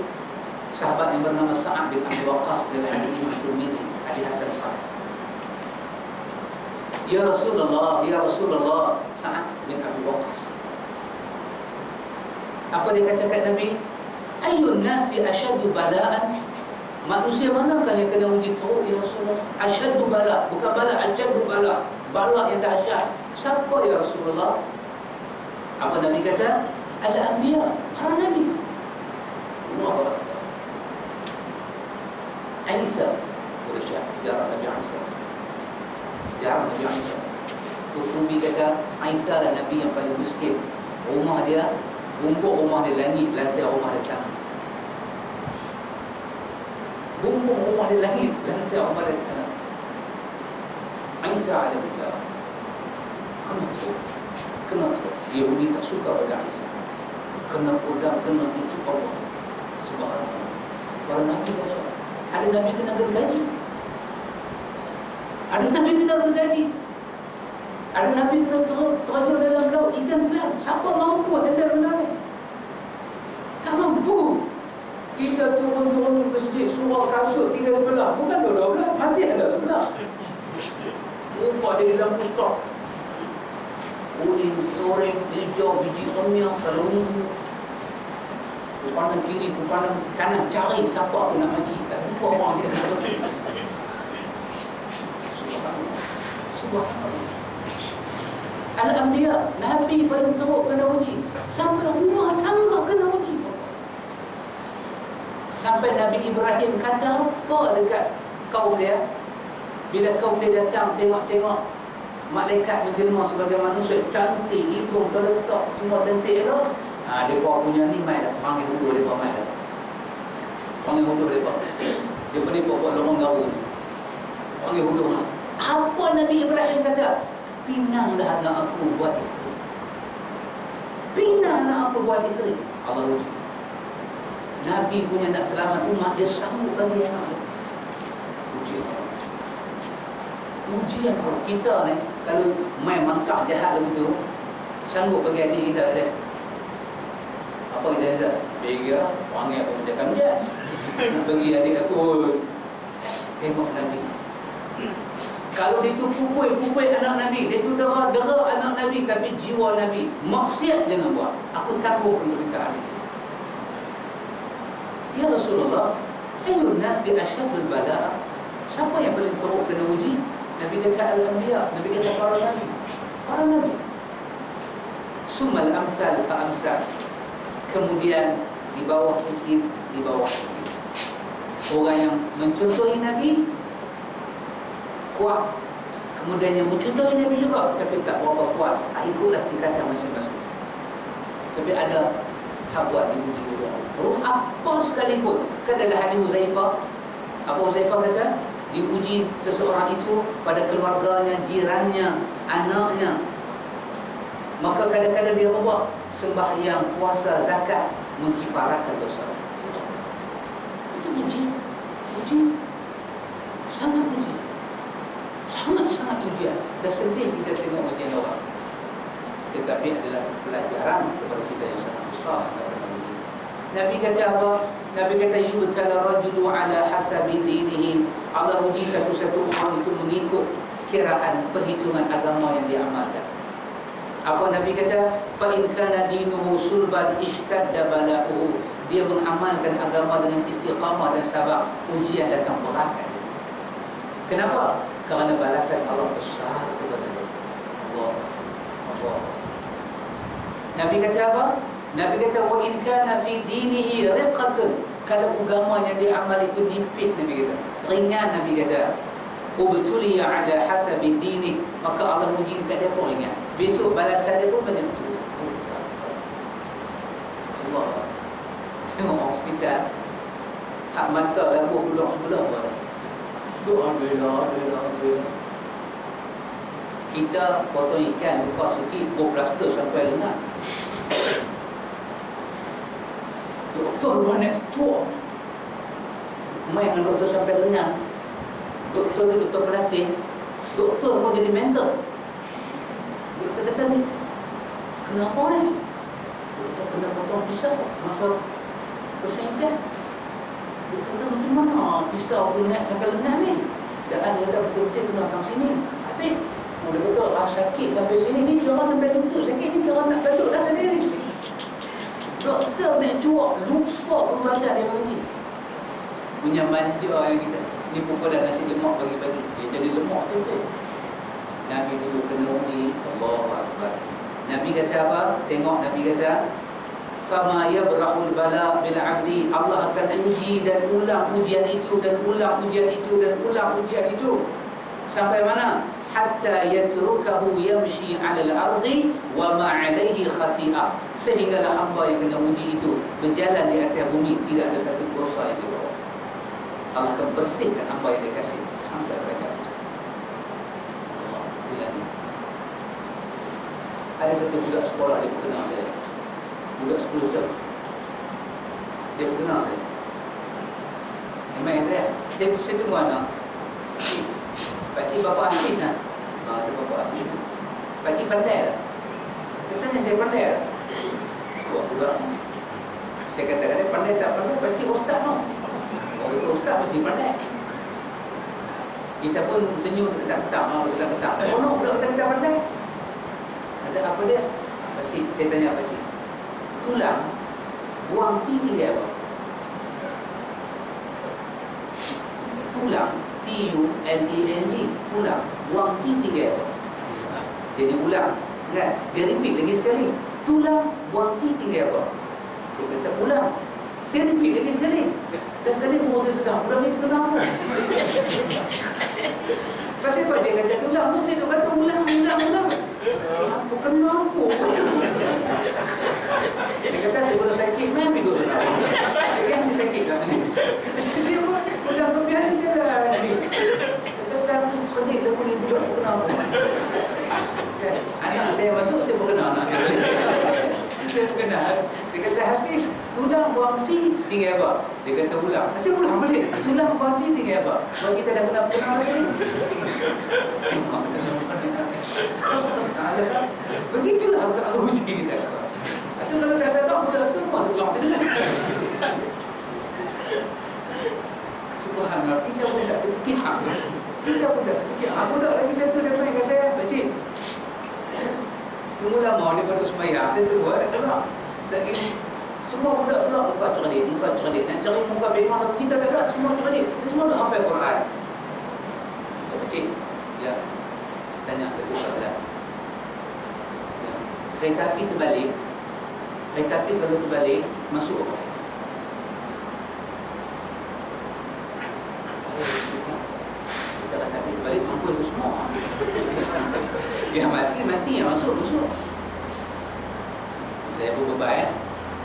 sahabat yang bernama Sa'ad bin Abi Waqqas dalam hadis Imam Tirmidzi, hadis hasan sahih. Ya Rasulullah, Sa'ad bin Abi Waqqas. Apa dia kata kat Nabi? Ayyun nasi asyaddu bala'an? Manusia manakah yang kena uji teruk ya Rasulullah? Asyaddu bala', bukan bala', asyaddu bala'. Bala' yang dahsyat. Siapa ya Rasulullah? Apa Nabi kata? Al-Anbiya, para Nabi. Allah. Isa, berkata sejarah Nabi Isa. Sejarah Nabi Isa. Qurtubi kata Isa adalah Nabi yang paling miskin. Rumah dia, bumbung rumah dia langit, lantai rumah dia tanah. Bumbung rumah dia langit, lantai rumah dia tanah. Isa ada besar. Kena tu. Yahudi tak suka pada Isa. Kena pedang, kena itu Allah. Subhanallah. Para Nabi dah. Ada Nabi kena gergaji. Ada Nabi kena gergaji. Ada Nabi kena terjun dalam laut ikan selam. Siapa mampu ada dalam laut? Tak mampu. Kita turun-turun ke masjid, surau kasut 3 sebelah. Bukan 12, masih ada sebelah. Lupa dia dalam pustak. Kuning, oreng, hijau, biji kemiah, kalung. Ku pandang kiri, ku pandang kanan, cari siapa aku nak bagi. Tak lupa orang dia nak bagi. Subhanallah. Al-Anbiya, Nabi paling teruk kena uji. Sampai rumah tangga kena uji. Sampai Nabi Ibrahim kata apa dekat kaum dia? Bila kaum dia datang tengok-tengok malaikat menjelma sebagai manusia cantik, hidung terletak semua cantik elok. Mereka punya ni mai dah. Panggil hudu mereka mai dah. Panggil hudu mereka. Dia pergi pokok lorong gaul ni. Panggil hudu lah. Apa Nabi Ibrahim kata? Pinanglah anak aku buat isteri. Pinang anak aku buat isteri. Allah uji. Nabi punya nak selamat umat, dia sanggup bagi anak dia. Ujian Allah. Ujian Allah. Kita ni, kalau main mangkak jahat begitu, sanggup bagi adik kita ada. Apa kita ada? Bega, panggil aku macam kamjat. Nak bagi adik aku. Tengok Nabi. Kalau dia tu pukul anak Nabi, dia tu dera anak Nabi, tapi jiwa Nabi maksiat jangan buat. Aku tangguh penderitaan itu. Ya Rasulullah, ayun nasi asyadul bala'. Siapa yang paling teruk kena uji? Nabi kata al-anbiya, Nabi kata para nabi. Para nabi. Summal amsal fa amsal. Kemudian di bawah sikit, di bawah sikit. Orang yang mencontohi Nabi kuat, kemudian yang mencontohi Nabi juga tapi tak berapa kuat. Ikutlah tingkatan masing-masing. Tapi ada hak buat diuji oleh Allah. Apa sekalipun. Kan dalam hadis Huzaifah, apa Huzaifah kata? Diuji seseorang itu pada keluarganya, jirannya, anaknya. Maka kadang-kadang dia buat sembahyang, puasa, zakat mengkifaratkan dosa. Itu uji. Uji. Sangat uji. Sangat-sangat ujian. Dan sedih kita tengok ujian orang. Tetapi adalah pelajaran kepada kita yang sangat besar. Nabi kata apa? Nabi kata yubtala rajulu ala hasabi dinihi. Allah uji satu-satu orang itu mengikut kiraan perhitungan agama yang dia amalkan. Apa Nabi kata? Fa in kana dinuhu sulban ishtadda bala'uhu. Dia mengamalkan agama dengan istiqamah dan sabar, ujian datang berat kat dia. Kenapa? Kerana balasan Allah besar kepada dia. Allah. Nabi kata apa? Nabi kata wa in kana fi dinihi riqatun. Kalau agama yang dia amal itu nipis, Nabi kata, ringan. Nabi kata ubtuliya ala hasabi dinih, maka Allah uji kat dia pun ringan. Besok balasan dia pun banyak tu. Allah. Tengok hospital, hak mata lagu pulang sebelah pun. Alhamdulillah. Kita potong ikan buka sikit, plaster sampai lengan. Doktor banyak cuak main dengan doktor sampai lengan. Doktor tu doktor pelatih, doktor pun jadi mentor. Doktor kata ni, kenapa ni? Doktor kena potong pisau masuk pusing ikan. Doktor kata macam mana pisau tu naik sampai lengan ni? Dan dia dah betul-betul kena datang sini. Habis dia kata sakit sampai sini ni, orang sampai lutut sakit ni, orang nak badut dah tadi ni. Doktor nak cuak, lupa perubatan dia begini. Punya manja yang kita ni pukulan nasi lemak pagi-pagi, dia jadi lemak tu. Nabi dulu kena uji. Allahu Akbar. Nabi kata apa? Tengok Nabi kata, fama yabrahul bala bil abdi. Allah akan uji dan ulang ujian itu dan ulang ujian itu dan ulang ujian itu. Sampai mana? Hatta yatrukahu yamshi 'ala al-ardi wa ma 'alayhi khati'ah. Sehinggalah hamba yang kena uji itu berjalan di atas bumi, tidak ada satu dosa yang dibawa. Allah akan bersihkan hamba yang dikasih sampai mereka itu. Allah bilang ini. Ada satu budak sekolah, dia kenal saya. Budak 10 tahun. Dia kenal saya. Memang saya. Dia tunggu anak. Pakcik bapa Hafiz lah. Dia bapa Hafiz. Pakcik pandai lah. Dia tanya saya pandai lah. Waktu dah saya katakan dia pandai tak pandai, pakcik ustaz tau. Orang kata ustaz mesti pandai. Kita pun senyum ketak-ketak. Konon budak kata kita pandai. Kata apa dia? Pakcik, saya tanya pakcik, tulang buang tinggi dia apa? Tulang T-U-L-E-N-G, tulang buang tinggi dia apa? Jadi ulang kan? Dia repeat lagi sekali, tulang buang tinggi dia apa? Saya kata ulang. Dia repeat lagi sekali. Dan sekali pun saya sedang, budak ni kenapa? Pasal apa dia kata tulang? Saya tu kata ulang. Apa kena aku? Saya saya masuk, saya berkenal anak saya. Saya berkenal. Dia kata, Hafiz, tulang berhenti tinggal apa? Dia kata ulang. Saya ulang balik. Tulang berhenti tinggal apa? Kalau kita dah kenal lagi. Begitulah kalau uji kita. Itu kalau tak sabar, budak tu memang terkeluar. Subhanallah, kita budak tu pihak. Kita budak tu pihak. Budak lagi satu dia main kat saya, Pakcik. Tunggu lama daripada sembahyang. Saya tunggu ada keluar. Semua budak keluar muka cerdik. Nak cari muka bagaimana kita tak ada, semua cerdik. Semua dah hafal Quran. Pakcik, ya. Tanya satu soalan. Ya. Kereta api terbalik. Kereta api kalau terbalik, masuk apa? Kereta api terbalik, mampu itu semua. Ya mati yang masuk. Saya pun berbalik.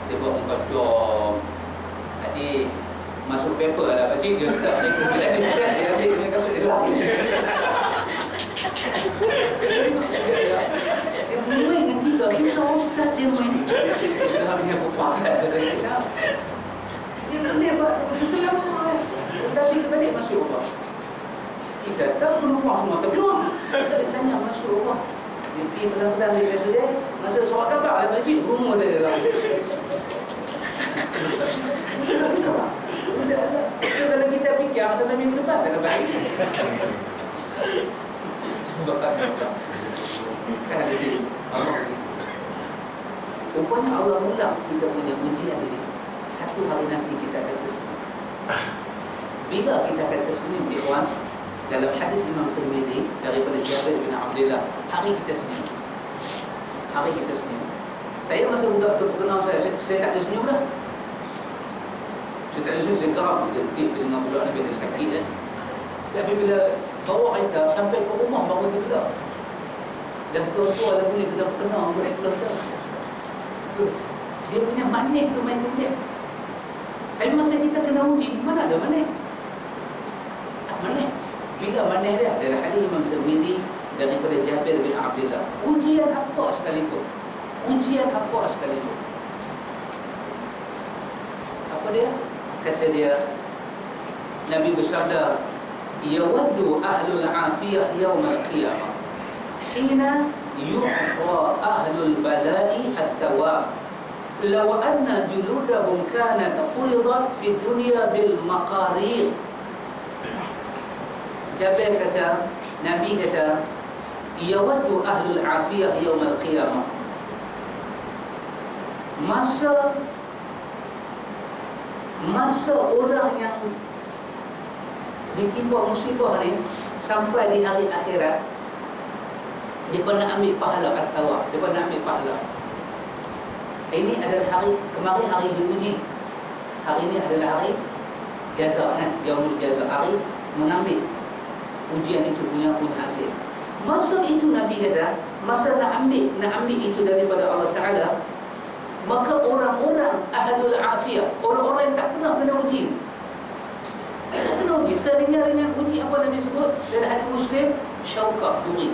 Saya buat muka jom. Nanti masuk paper lah Pakcik. Dia start dia ambil dengan kasut dia lari. Dia main dengan kita ustaz dia main. Dia punya kepuasan dia. Dia boleh buat selama. Tapi kembali masuk apa? Kita tak penumpang semua terkeluar. Dia tanya masuk apa? Dia pergi pelan-pelan dia sudah masuk sorak kabar lah Pakcik. Rumah dia lah. Kalau kita fikir sampai minggu depan tak dapat lagi. Sebab kan ada Allah begitu. Rupanya Allah ulang kita punya ujian ini. Satu hari nanti kita akan tersenyum. Bila kita akan tersenyum, ikhwan, dalam hadis Imam Tirmidzi daripada Jabir bin Abdullah, hari kita senyum. Saya masa budak tu perkenal saya tak ada senyum dah. Saya tak ada senyum, saya geram jentik telinga budak ni bila sakit kan. Tapi bila bawa kereta sampai ke rumah baru tergelak. Dah tua-tua lagu ni kena kenal budak sebelah sana. So, dia punya manis tu main kemudian. Tapi masa kita kena uji, mana ada manis? Tak manis. Bila manis dia adalah hadis Imam Tirmidzi daripada Jabir bin Abdullah. Ujian apa sekalipun. Apa dia? Kata dia, Nabi bersabda, yawaddu ahlul afiyah yawmal qiyamah hina yu'ta ahlul bala'i al-thawab law anna juludahum kanat quridat fi dunya bil maqarir. Jabir kata, Nabi kata, yawaddu ahlul afiyah yawmal qiyamah, masa orang yang ditimpa musibah ni sampai di hari akhirat, dia pernah ambil pahala at-thawab, dia pernah ambil pahala. Ini adalah hari, kemarin hari diuji, hari ini adalah hari jaza kan, yaumul jaza, hari mengambil ujian itu punya hasil. Masa itu Nabi kata, masa nak ambil itu daripada Allah Ta'ala, maka orang-orang ahlul afiyah, orang-orang yang tak pernah kena uji, seringan-ringan uji, apa Nabi sebut dalam hadis Muslim, syauqah, duri.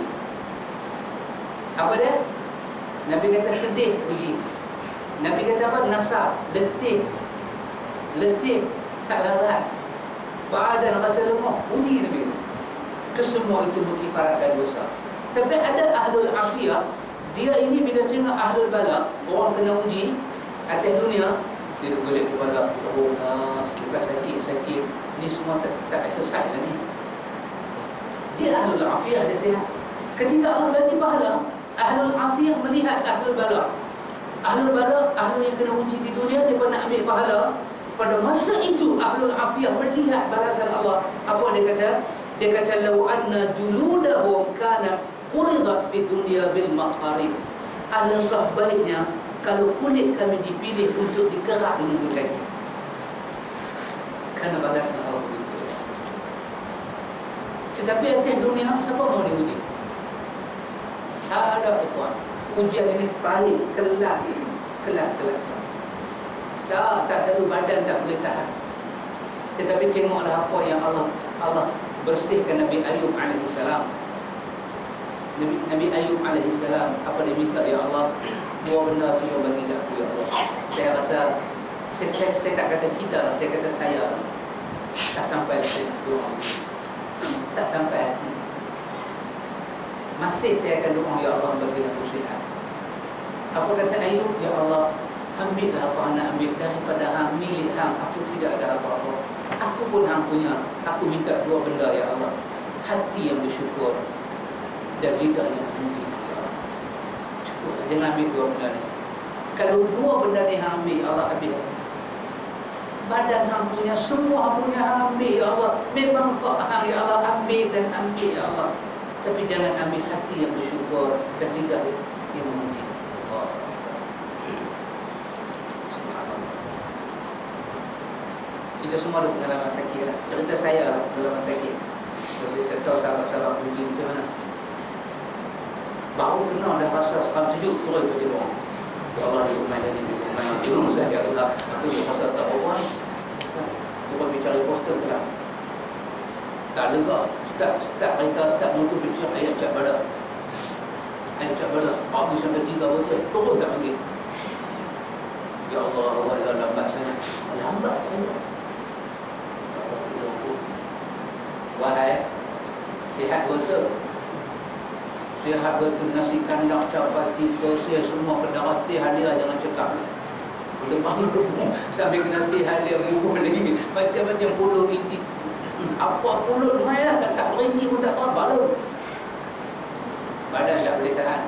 Apa dia? Nabi kata sedih uji. Nabi kata apa? Nasab, letih, tak larat, badan rasa lemah, uji Nabi. Kesemua itu mengifaratkan dosa. Tapi ada ahlul afiyah, dia ini bila tengok ahlul bala, orang kena uji atas dunia, dia duduk golek kepala, terbonas, lepas sakit, ni semua tak exercise lah ni. Dia ahlul afiyah, dia sihat. Ketika Allah bagi pahala, ahlul afiyah melihat ahlul bala. Ahlul bala, ahlul yang kena uji di dunia, dia pernah ambil pahala. Pada masa itu ahlul afiyah melihat balasan Allah. Apa dia kata? Dia kata, law anna juludahum kana quridat fi dunya bil maqarid. Alangkah baiknya kalau kulit kami dipilih untuk dikerak dengan gergaji. Kerana balasan Allah begitu. Tetapi atas dunia, siapa mau diuji? Tak ada, ikhwan. Ujian ini paling kelak. Tak satu badan tak boleh tahan. Tetapi tengoklah apa yang Allah bersihkan Nabi Ayub AS. Nabi Ayub alaihissalam, apa dia minta, ya Allah, dua benda tu yang bagi aku ya Allah. Saya rasa saya tak kata kita lah, saya kata saya tak sampai saya nak doa ini. Tak sampai hati. Masih saya akan doa, ya Allah bagi aku sihat. Apa kata Ayub? Ya Allah, ambillah apa anak ambil daripada hang, milik hang, aku tidak ada apa-apa. Aku pun hang punya. Aku minta dua benda ya Allah, hati yang bersyukur dan lidah yang memuji ya Allah. Cukup, jangan ambil dua benda ni. Kalau dua benda ni hang ambil, Allah ambil. Badan hang punya, semua hang punya hang ambil ya Allah. Memang kau hang ya Allah, ambil dan ambil ya Allah. Tapi jangan ambil hati yang bersyukur dan lidah yang memuji. Subhanallah. Kita semua ada pengalaman sakit lah. Cerita saya lah pengalaman sakit. Terus saya tahu sahabat-sahabat puji macam mana. Baru kenal dah rasa sekarang sejuk, terus baca doa. Ya Allah, di rumah tadi, di rumah yang turun saya, ya Allah, aku rasa tak apa. Terus bicara poster ke lah. Tak lega. Start kereta, start motor, bicara ayat cak badak. Ayat cak badak. Pagi sampai 3 betul. Terus tak panggil. Ya Allah, Allah lambat sangat. Lambat sangat. Allah tidak aku. Wahai, sihat betul. Sihat betul, nasi kandang, capati, dosia, semua kena rati halia, jangan cakap. Berdepan-depan sampai kena hati halia, bubuh lagi. Macam-macam puluh inti. Apa pulut main lah, tak berhenti pun tak apa, balon. Badan tak boleh tahan.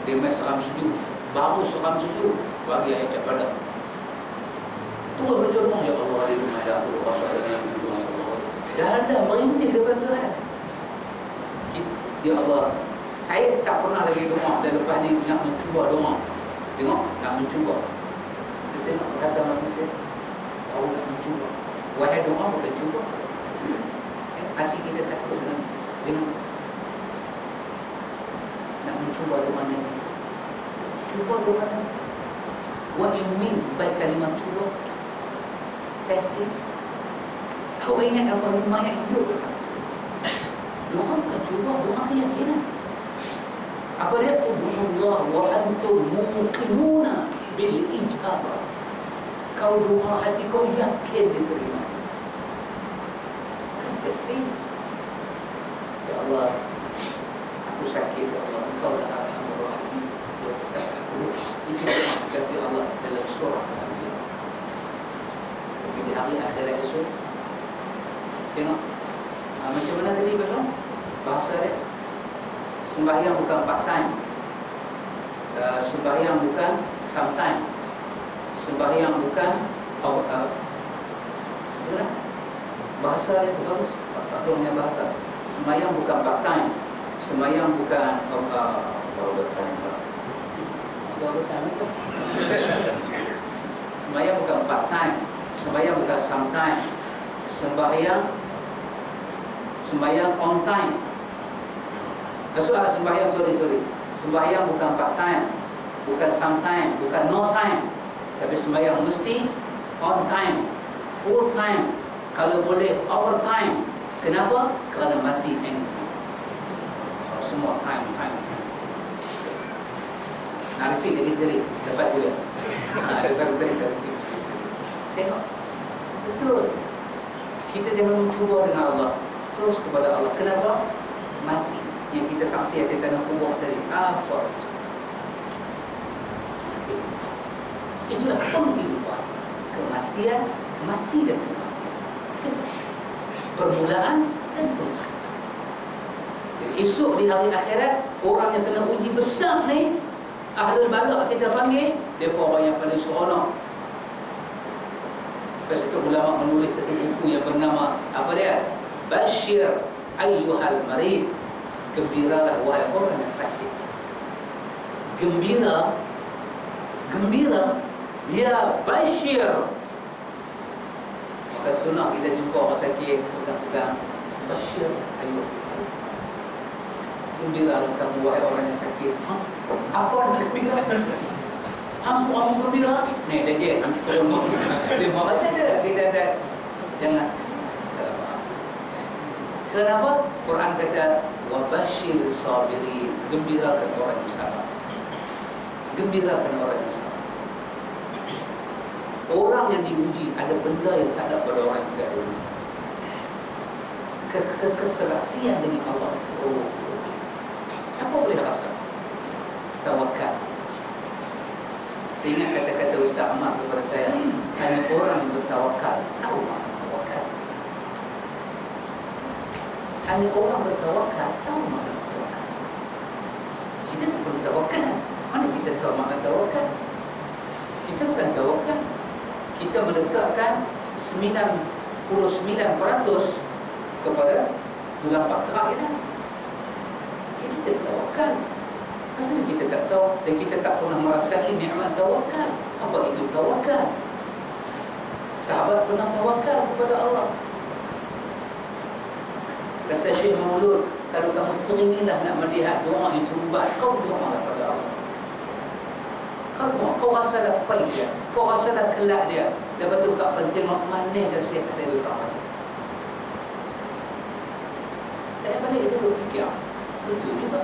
Dia main seram sejuk. Baru seram sejuk, bagi ayat badan. Tunggu berjumlah, ya Allah, di rumah dah aku rasa dengan berjumlah, ya Allah. Dah ada berhenti daripada Tuhan. Ya Allah, saya tak pernah lagi doa dan lepas ni nak mencuba doa. Tengok, nak mencuba. Kita tengok bahasa manusia. Tahu nak mencuba. Wahai doa bukan cuba. Hati kita takut dengan nak mencuba doa ni. Cuba doa ni. What you mean by kalimat cuba? Testing. Kau ingat apa lumayan hidup? Doa bukan cuba, doa keyakinan. Apa dia? Allah wa antum muqinuna bil ijabah. Kau doa hati kau yakin diterima. Testing. Ya Allah, aku sakit ya Allah, Engkau tak arhamur rahimin. Itu kasih Allah dalam surah Al-Anbiya. Tapi di hari akhirat esok, tengok macam mana tadi betul? Bahasa dia sembahyang bukan part time, sembahyang bukan sometime, sembahyang bukan gimana? Bahasa dia tu bagus. Paklongnya bahasa. Sembahyang bukan part time, sembahyang bukan sembahyang bukan part time, sembahyang bukan sometime, sembahyang on time. Soal sembahyang, sorry. Sembahyang bukan part time, bukan sometime, bukan no time. Tapi sembahyang mesti on time, full time. Kalau boleh overtime. Kenapa? Kerana mati anytime. So, semua time. Nak repeat lagi sekali, dapat boleh. Dapat repeat. Tengok, betul. Kita jangan mencuba dengan Allah, terus kepada Allah. Kenapa? Mati. Yang kita saksi hati tanah kubur tadi. Apa? Itulah penghidupan. Kematian, mati dan kematian. Permulaan dan kematian. Jadi esok di hari akhirat, orang yang kena uji besar ni, ahlul balak kita panggil, mereka orang yang paling seronok. Lepas itu ulama menulis satu buku yang bernama apa dia? Bashir ayyuhal marid. Gembiralah wahai orang yang sakit. Gembira ya bashir. Maka sunnah kita jumpa orang sakit, pegang-pegang bashir ayyuhal. Gembiralah kamu wahai orang yang sakit. Apa yang gembira? Suami gembira. Ni dia je turun. Dia marah ada. Kita ada. Jangan salah faham. Kenapa? Quran kata wa basyir sabirin, gembirakan orang yang sabar. Gembirakan orang yang sabar. Orang yang diuji ada benda yang tak ada pada orang yang tidak diuji. Keserasian dengan Allah. Oh, siapa boleh rasa? Tawakal. Saya ingat kata-kata Ustaz Ahmad kepada saya, hanya orang yang bertawakal tahu makna tawakal. Hanya orang bertawakal tahu makna tawakal. Kita tak perlu tawakal. Mana kita tahu makna tawakal? Kita bukan tawakal. Kita meletakkan 99% kepada tulang pakar kita. Kita tak tawakal. Maksudnya kita tak tahu dan kita tak pernah merasai nikmat tawakal. Apa itu tawakal? Sahabat pernah tawakal kepada Allah. Kata Syekh Maulud, kalau kamu teringinlah nak melihat doa itu ubah, kau doa kepada Allah. Kau rasalah pahit dia, kau rasalah kelak dia. Lepas tu kau akan tengok mana dah siap ada di tangan. Saya balik saya berfikir, betul juga.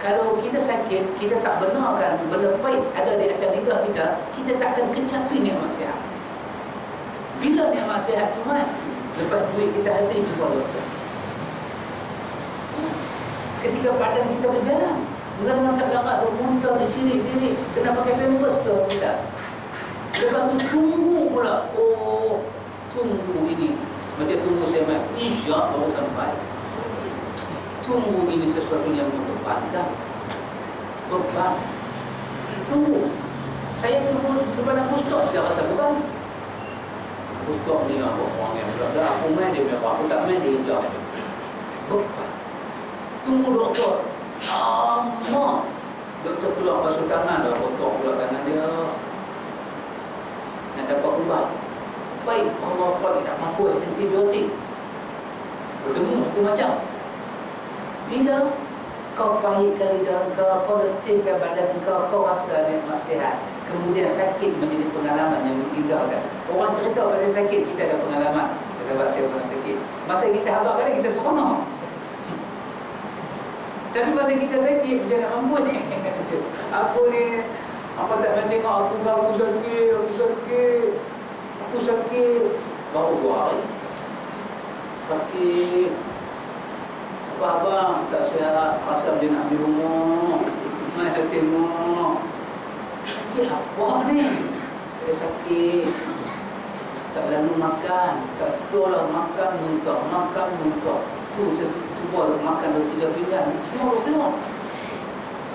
Kalau kita sakit, kita tak benarkan benda pahit ada di atas lidah kita, kita takkan kecapi nikmat sihat. Bila nikmat sihat cuma lepas duit kita habis jumpa doktor. Ketika badan kita berjalan, bukan tak larat, bermuntah, bercirit-cirit, kena pakai pampers tu kita. Lepas tu tunggu pula. Oh, tunggu ini. Macam tunggu saya main, insya baru sampai. Tunggu ini sesuatu yang membebankan. Beban. Tunggu. Saya tunggu kepada pustok, saya rasa beban. Pustok ni orang yang berada, aku main dia berapa, aku tak main dia hijau. Beban. Tunggu doktor. Lama. Doktor keluar basuh tangan dah, potong pula tangan dia. Nak dapat ubah. Baik, Allah pagi tak mampu antibiotik. Berdengung satu macam. Bila kau pahitkan lidah kau letihkan badan kau rasa nikmat sihat. Kemudian sakit menjadi pengalaman yang mengindahkan. Orang cerita pasal sakit, kita ada pengalaman. Sebab saya pernah sakit. Masa kita habaq kadang kita seronok. Tapi masa kita sakit, dia nak mampu ni. Aku ni, apa tak nak tengok aku sakit. Baru 2 hari. Sakit. Abang tak sihat, asal dia nak ambil rumah. Masa tengok. Sakit apa ni? Saya sakit. Tak lalu makan. Tak betul lah makan, muntah. Tu saya cuba makan 2-3 pinggan. Semua keluar.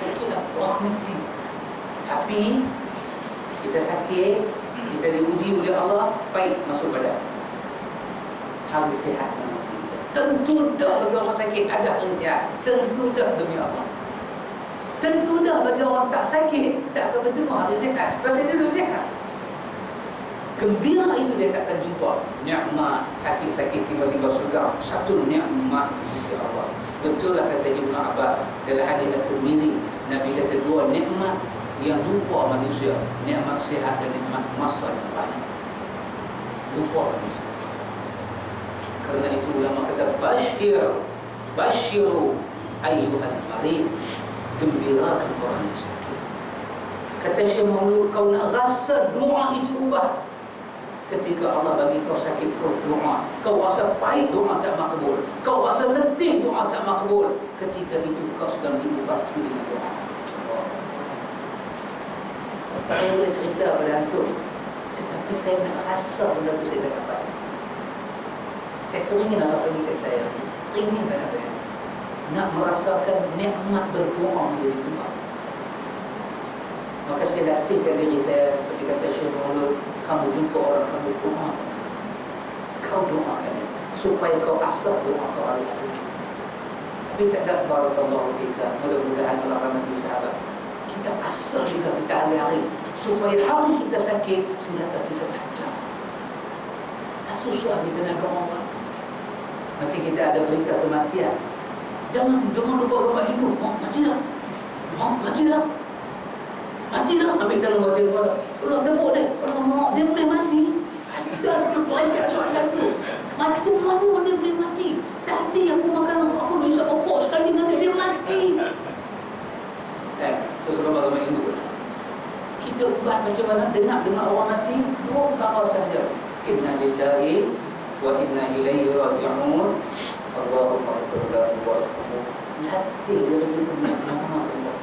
Sakit apa ni? Tapi kita sakit, kita diuji oleh Allah, baik masuk badan. Harus sihat nanti kita. Tentu dah bagi orang sakit ada hari sihat. Tentu dah demi Allah. Tentu dah bagi orang tak sakit tak akan bertemu hari sihat. Pasal dia duduk sihat. Gembira itu dia takkan jumpa. Nikmat sakit-sakit tiba-tiba segar. Satu nikmat di sisi Allah. Betul lah kata Ibn Abbas dalam hadis At-Tirmidzi, Nabi kata 2 nikmat yang lupa manusia, nikmat sihat dan nikmat masa yang banyak. Lupa manusia. Kerana itu ulama kata basyiru ayyuhal marid, gembirakan orang yang sakit. Kata Syekh Maulud, kau nak rasa doa itu ubah. Ketika Allah bagi kau sakit, kau doa, kau rasa pahit, doa tak makbul, kau rasa letih, doa tak makbul. Ketika itu kau sedang diubati dengan doa. Saya boleh cerita pada antum, tetapi saya nak rasa benda itu saya dah dapat. Saya teringin Allah bagi kat saya, teringin kat saya nak merasakan nikmat berdoa menjadi ubah. Maka saya latihkan diri saya seperti kata Syekh Maulud, kamu jumpa orang, kamu doakan. Kau doakan dia supaya kau asah doa kau hari-hari. Tapi tak ada barakallahu fika, mudah-mudahan Allah rahmati sahabat. Kita asah juga kita hari-hari supaya hari kita sakit, senjata kita tajam. Tak susah kita nak doa. Macam kita ada berita kematian, jangan lupa kepada hidup. Mati dah, ambil tangan baca kepala. Allah tepuk dia. Allah, dia boleh mati. Dah sebelum banyak soalan tu. Macam mana dia boleh mati? Tadi aku makan Itu agama Hindu. Kita ubat macam mana? Dengar orang mati, dua perkara sahaja. Inna lillahi wa inna ilaihi raji'un. Allahu akbar wa akbar. Hati bila kita nama Allah.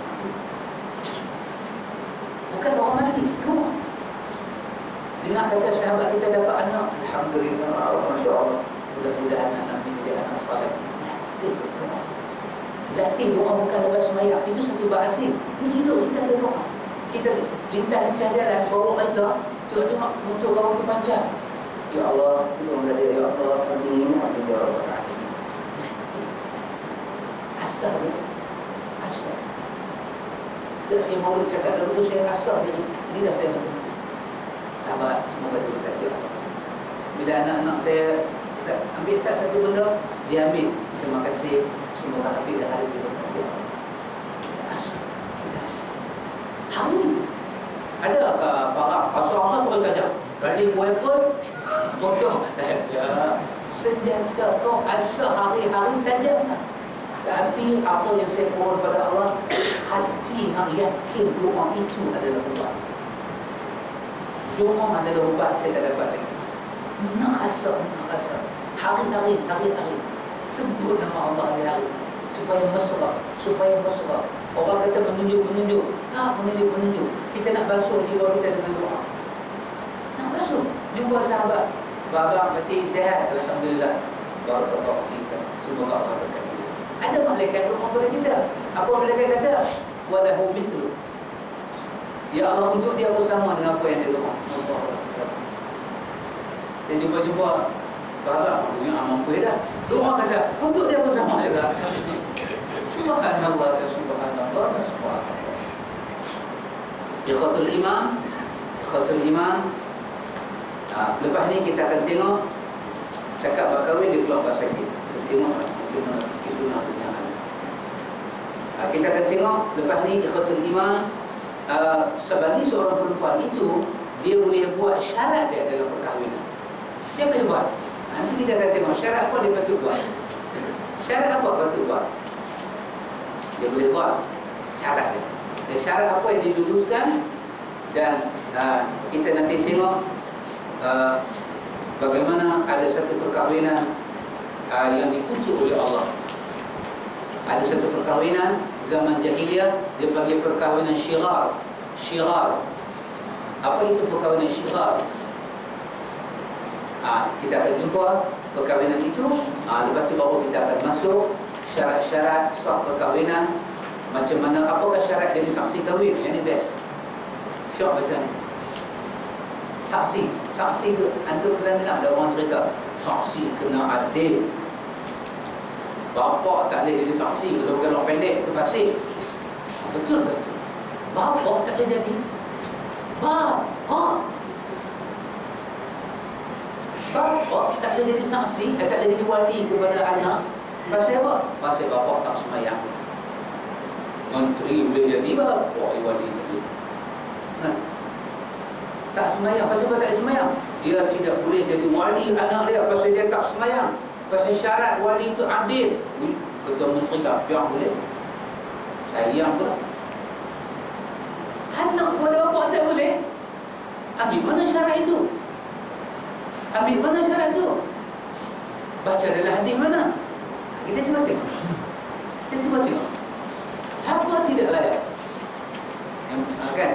Bukan orang mati, dua. Dengar kata sahabat kita dapat anak, alhamdulillah, masya-Allah. Mudah-mudahan anak ini jadi anak saleh. Latih doa bukan lepas sembahyang. Itu satu bahasa. Ini hidup kita ada doa. Kita lintah-lintah jalan, bawa kereta, tengok-tengok motor kawan terpanjang. Ya Allah, tolonglah dia, ya Allah, amin, amin, ya Rabbal Alamin. Asal. Setiap saya maulid cakap lagu tu, saya asal diri. Lidah saya macam tu. Sahabat, semoga diberkati Allah. Bila anak-anak saya ambil satu benda, dia ambil. Terima kasih. Semoga Hafiz dan Harif diberkati Allah. Kita asal. Hari ni ada para asal-asal tu tajam. Ready weapon, potong. Ya, senjata kau asal hari-hari tajam. Tapi apa yang saya mohon pada Allah, hati nak yakin doa itu adalah ubat. Doa adalah ubat, saya tak dapat lagi. Nak asal. Hari-hari. Sebut nama Allah hari-hari. Supaya mesra. Orang kata menunjuk. Tak menunjuk. Kita nak basuh jiwa kita dengan doa. Nak basuh. Jumpa sahabat. Babak kecil sihat. Alhamdulillah. Barakallahu fika. Semoga Allah berkati. Ada malaikat doa kepada kita. Apa malaikat kata? Walahu mislu. Ya Allah, untuk dia bersama dengan apa yang dia doa. Dia jumpa babak. Punya amal kuih dah. Doa kata. Untuk dia bersama juga. Subhanallah dan subhanallah. Ikhwatul iman. Lepas ni kita akan tengok cakap berkahwin dia keluar bahasa kita. Tengok macam mana fikir sunnah punya hal. Kita akan tengok lepas ni ikhwatul iman. Sebagai seorang perempuan itu, dia boleh buat syarat dia dalam perkahwinan. Dia boleh buat. Nanti kita akan tengok syarat apa dia patut buat. Syarat apa patut buat? Dia boleh buat syarat dia. Dan syarat apa yang diluluskan. Dan kita nanti tengok bagaimana ada satu perkahwinan yang dikutuk oleh Allah. Ada satu perkahwinan zaman jahiliyah, dia panggil perkahwinan syirar. Apa itu perkahwinan syirar? Kita akan jumpa perkahwinan itu. Lepas tu baru kita akan masuk syarat-syarat sah perkahwinan. Macam mana, apakah syarat jadi saksi kahwin? Yang ni best. Syok baca ni. Saksi tu, anda pernah dengar ada orang cerita saksi kena adil. Bapak tak boleh jadi saksi kalau bukan orang pendek tu pasir. Betul tak itu? Bapak tak boleh jadi. Bapak tak boleh jadi saksi, tak boleh jadi wali kepada anak. Pasal apa? Pasal bapak tak semayang. Menteri boleh jadi, bapak wali jadi. Tak semayang. Pasal apa tak semayang? Dia tidak boleh jadi wali anak dia pasal dia tak semayang. Pasal syarat wali itu adil. Ketua menteri kapiang boleh. Sayang pula. Anak kepada bapak saya boleh. Ambil mana syarat itu? Baca dalam hadis mana? Kita cuba tengok. Siapa tidak layak? Kan?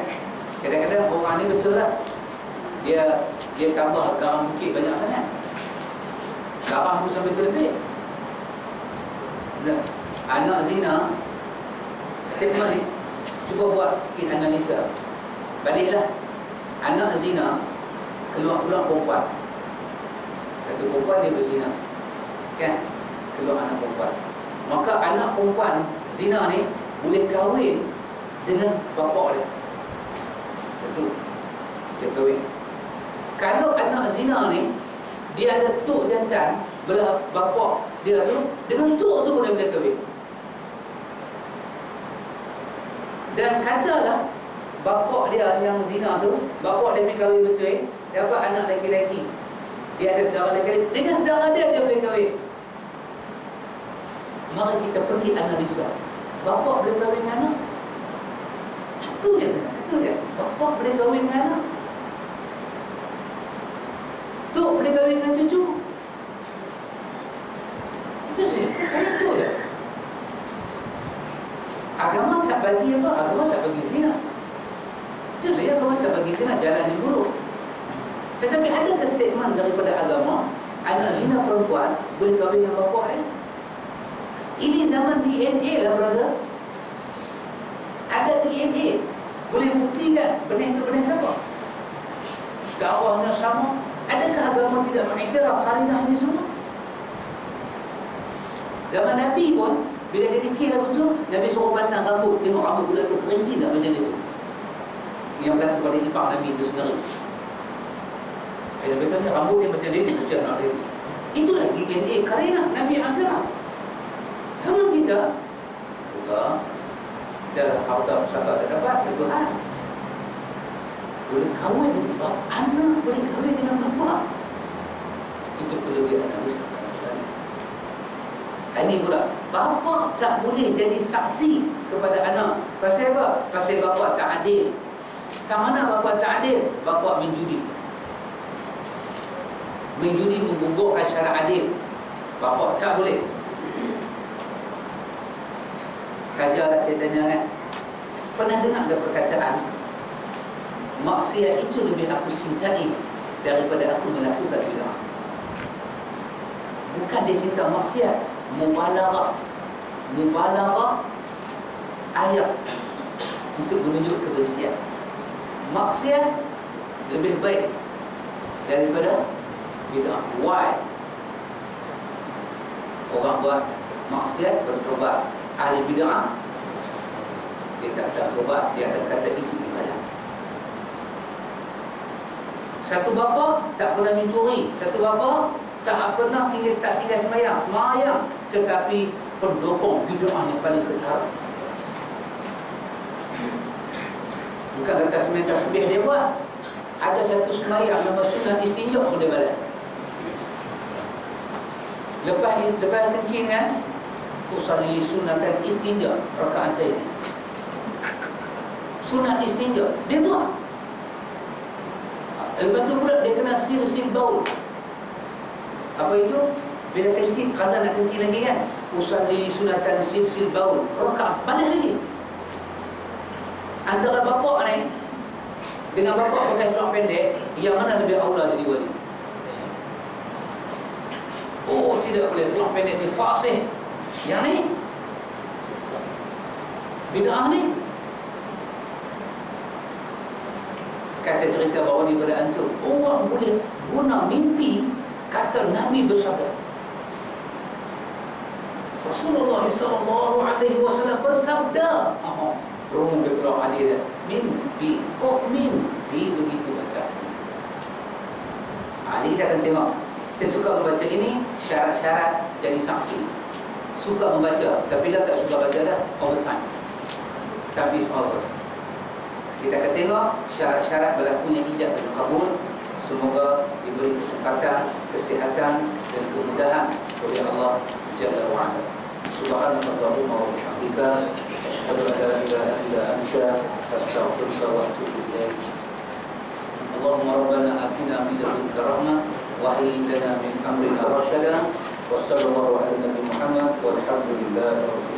Kadang-kadang orang ni betul lah. Dia tambah garam bukit banyak sangat. Garam tu sampai terlebih. Anak zina, statement ni, cuba buat sikit analisa. Baliklah. Anak zina, keluar perempuan. Satu perempuan dia berzina. Kan? Keluar anak perempuan. Maka anak perempuan zina ni boleh kahwin dengan bapak dia. Satu, dia kahwin. Kalau anak zina ni dia ada tok jantan belah bapak dia tu, dengan tok tu pun dia boleh kahwin. Dan katalah bapak dia yang zina tu, bapak dia pergi kahwin betul, dapat anak lelaki-lelaki. Dia ada saudara lelaki-lelaki, dengan saudara dia boleh kahwin. Maka kita pergi analisa, bapak boleh kahwin dengan anak? Satu je tanya, satu je. Bapa boleh kahwin dengan anak. Tok boleh kahwin dengan cucu. Itu saja. Hanya tu je. Agama tak bagi apa? Agama tak bagi zina. Itu saja, agama tak bagi zina, jalan yang buruk. Tetapi adakah statement daripada agama anak zina perempuan boleh kahwin dengan bapa dia? Ini zaman DNA lah, brother. Ada DNA, boleh buktikan benih itu benih siapa, dakwahnya sama. Adakah agama tidak mengiktiraf karinah ini semua? Zaman Nabi pun bila dia dikir lagu tu, Nabi suruh pandang rambut, tengok rambut budak tu kering tak benda itu yang berlaku pada ipar Nabi itu sendiri. Nabi kata rambut dia macam ini, mesti anak dia. Itulah DNA karinah Nabi iktiraf. Sama kita juga dalam harta pusaka terdapat satu hal, boleh kahwin dengan bapa, anak boleh kahwin dengan bapa. Itu kelebihan Nabi sekali. Ini pula bapa tak boleh jadi saksi kepada anak. Pasal apa? Pasal bapa tak adil. Tak mana bapa tak adil? Bapa menjudi. Menjudi menggugurkan syarat adil. Bapa tak boleh. Sajalah saya tanya kan, pernah dengar ada perkataan maksiat itu lebih aku cintai daripada aku melakukan bid'ah? Bukan dia cinta maksiat, mubalaghah ayat untuk menunjuk kebencian. Maksiat lebih baik daripada bid'ah. Why? Orang buat maksiat bertobat, ahli bid'ah dia tak tobat, dia akan kata itu ibadah. Satu bapa tak pernah mencuri, satu bapa tak pernah tinggal semayang, tetapi pendukung bid'ah yang paling ketara. Bukan kata semayang tasbih dia buat. Ada satu semayang nama sunat istinja pun dia balik. Lepas kencing kan, usalli sunatan istinja rakaat ini. Sunat istinja dia buat. Lepas tu pula dia kena sil baul. Apa itu? Bila kencing, khazan nak kencing lagi kan, usalli sunatan sil baul, rakaat balik lagi. Antara bapak ni dengan bapak pakai seluar pendek, yang mana lebih aula jadi wali? Oh, tidak boleh, seluar pendek ni fasih. Yang ni bid'ah ni. Saya cerita bahawa ni pada antum, orang boleh guna mimpi kata Nabi bersabda. Rasulullah SAW bersabda. Rumah dia pula hadir, mimpi, mimpi begitu baca. Ini kita akan tengok. Saya suka membaca ini, syarat-syarat jadi saksi. Suka membaca, tapi dah tak suka baca dah, all the time. Time is over. Kita akan tengok syarat-syarat berlakunya ijab dan kabul. Semoga diberi kesempatan, kesihatan dan kemudahan oleh Allah Jalla wa'ala. Subhanallahumma wa bihamdika, asyhadu an la ilaha illa anta, astaghfiruka wa atubu ilaik. Allahumma rabbana atina min ladunka rahmah wa hayyi lana min amrina rashada. Wassallallahu ala nabi Muhammad walhamdulillahi rabbil alamin.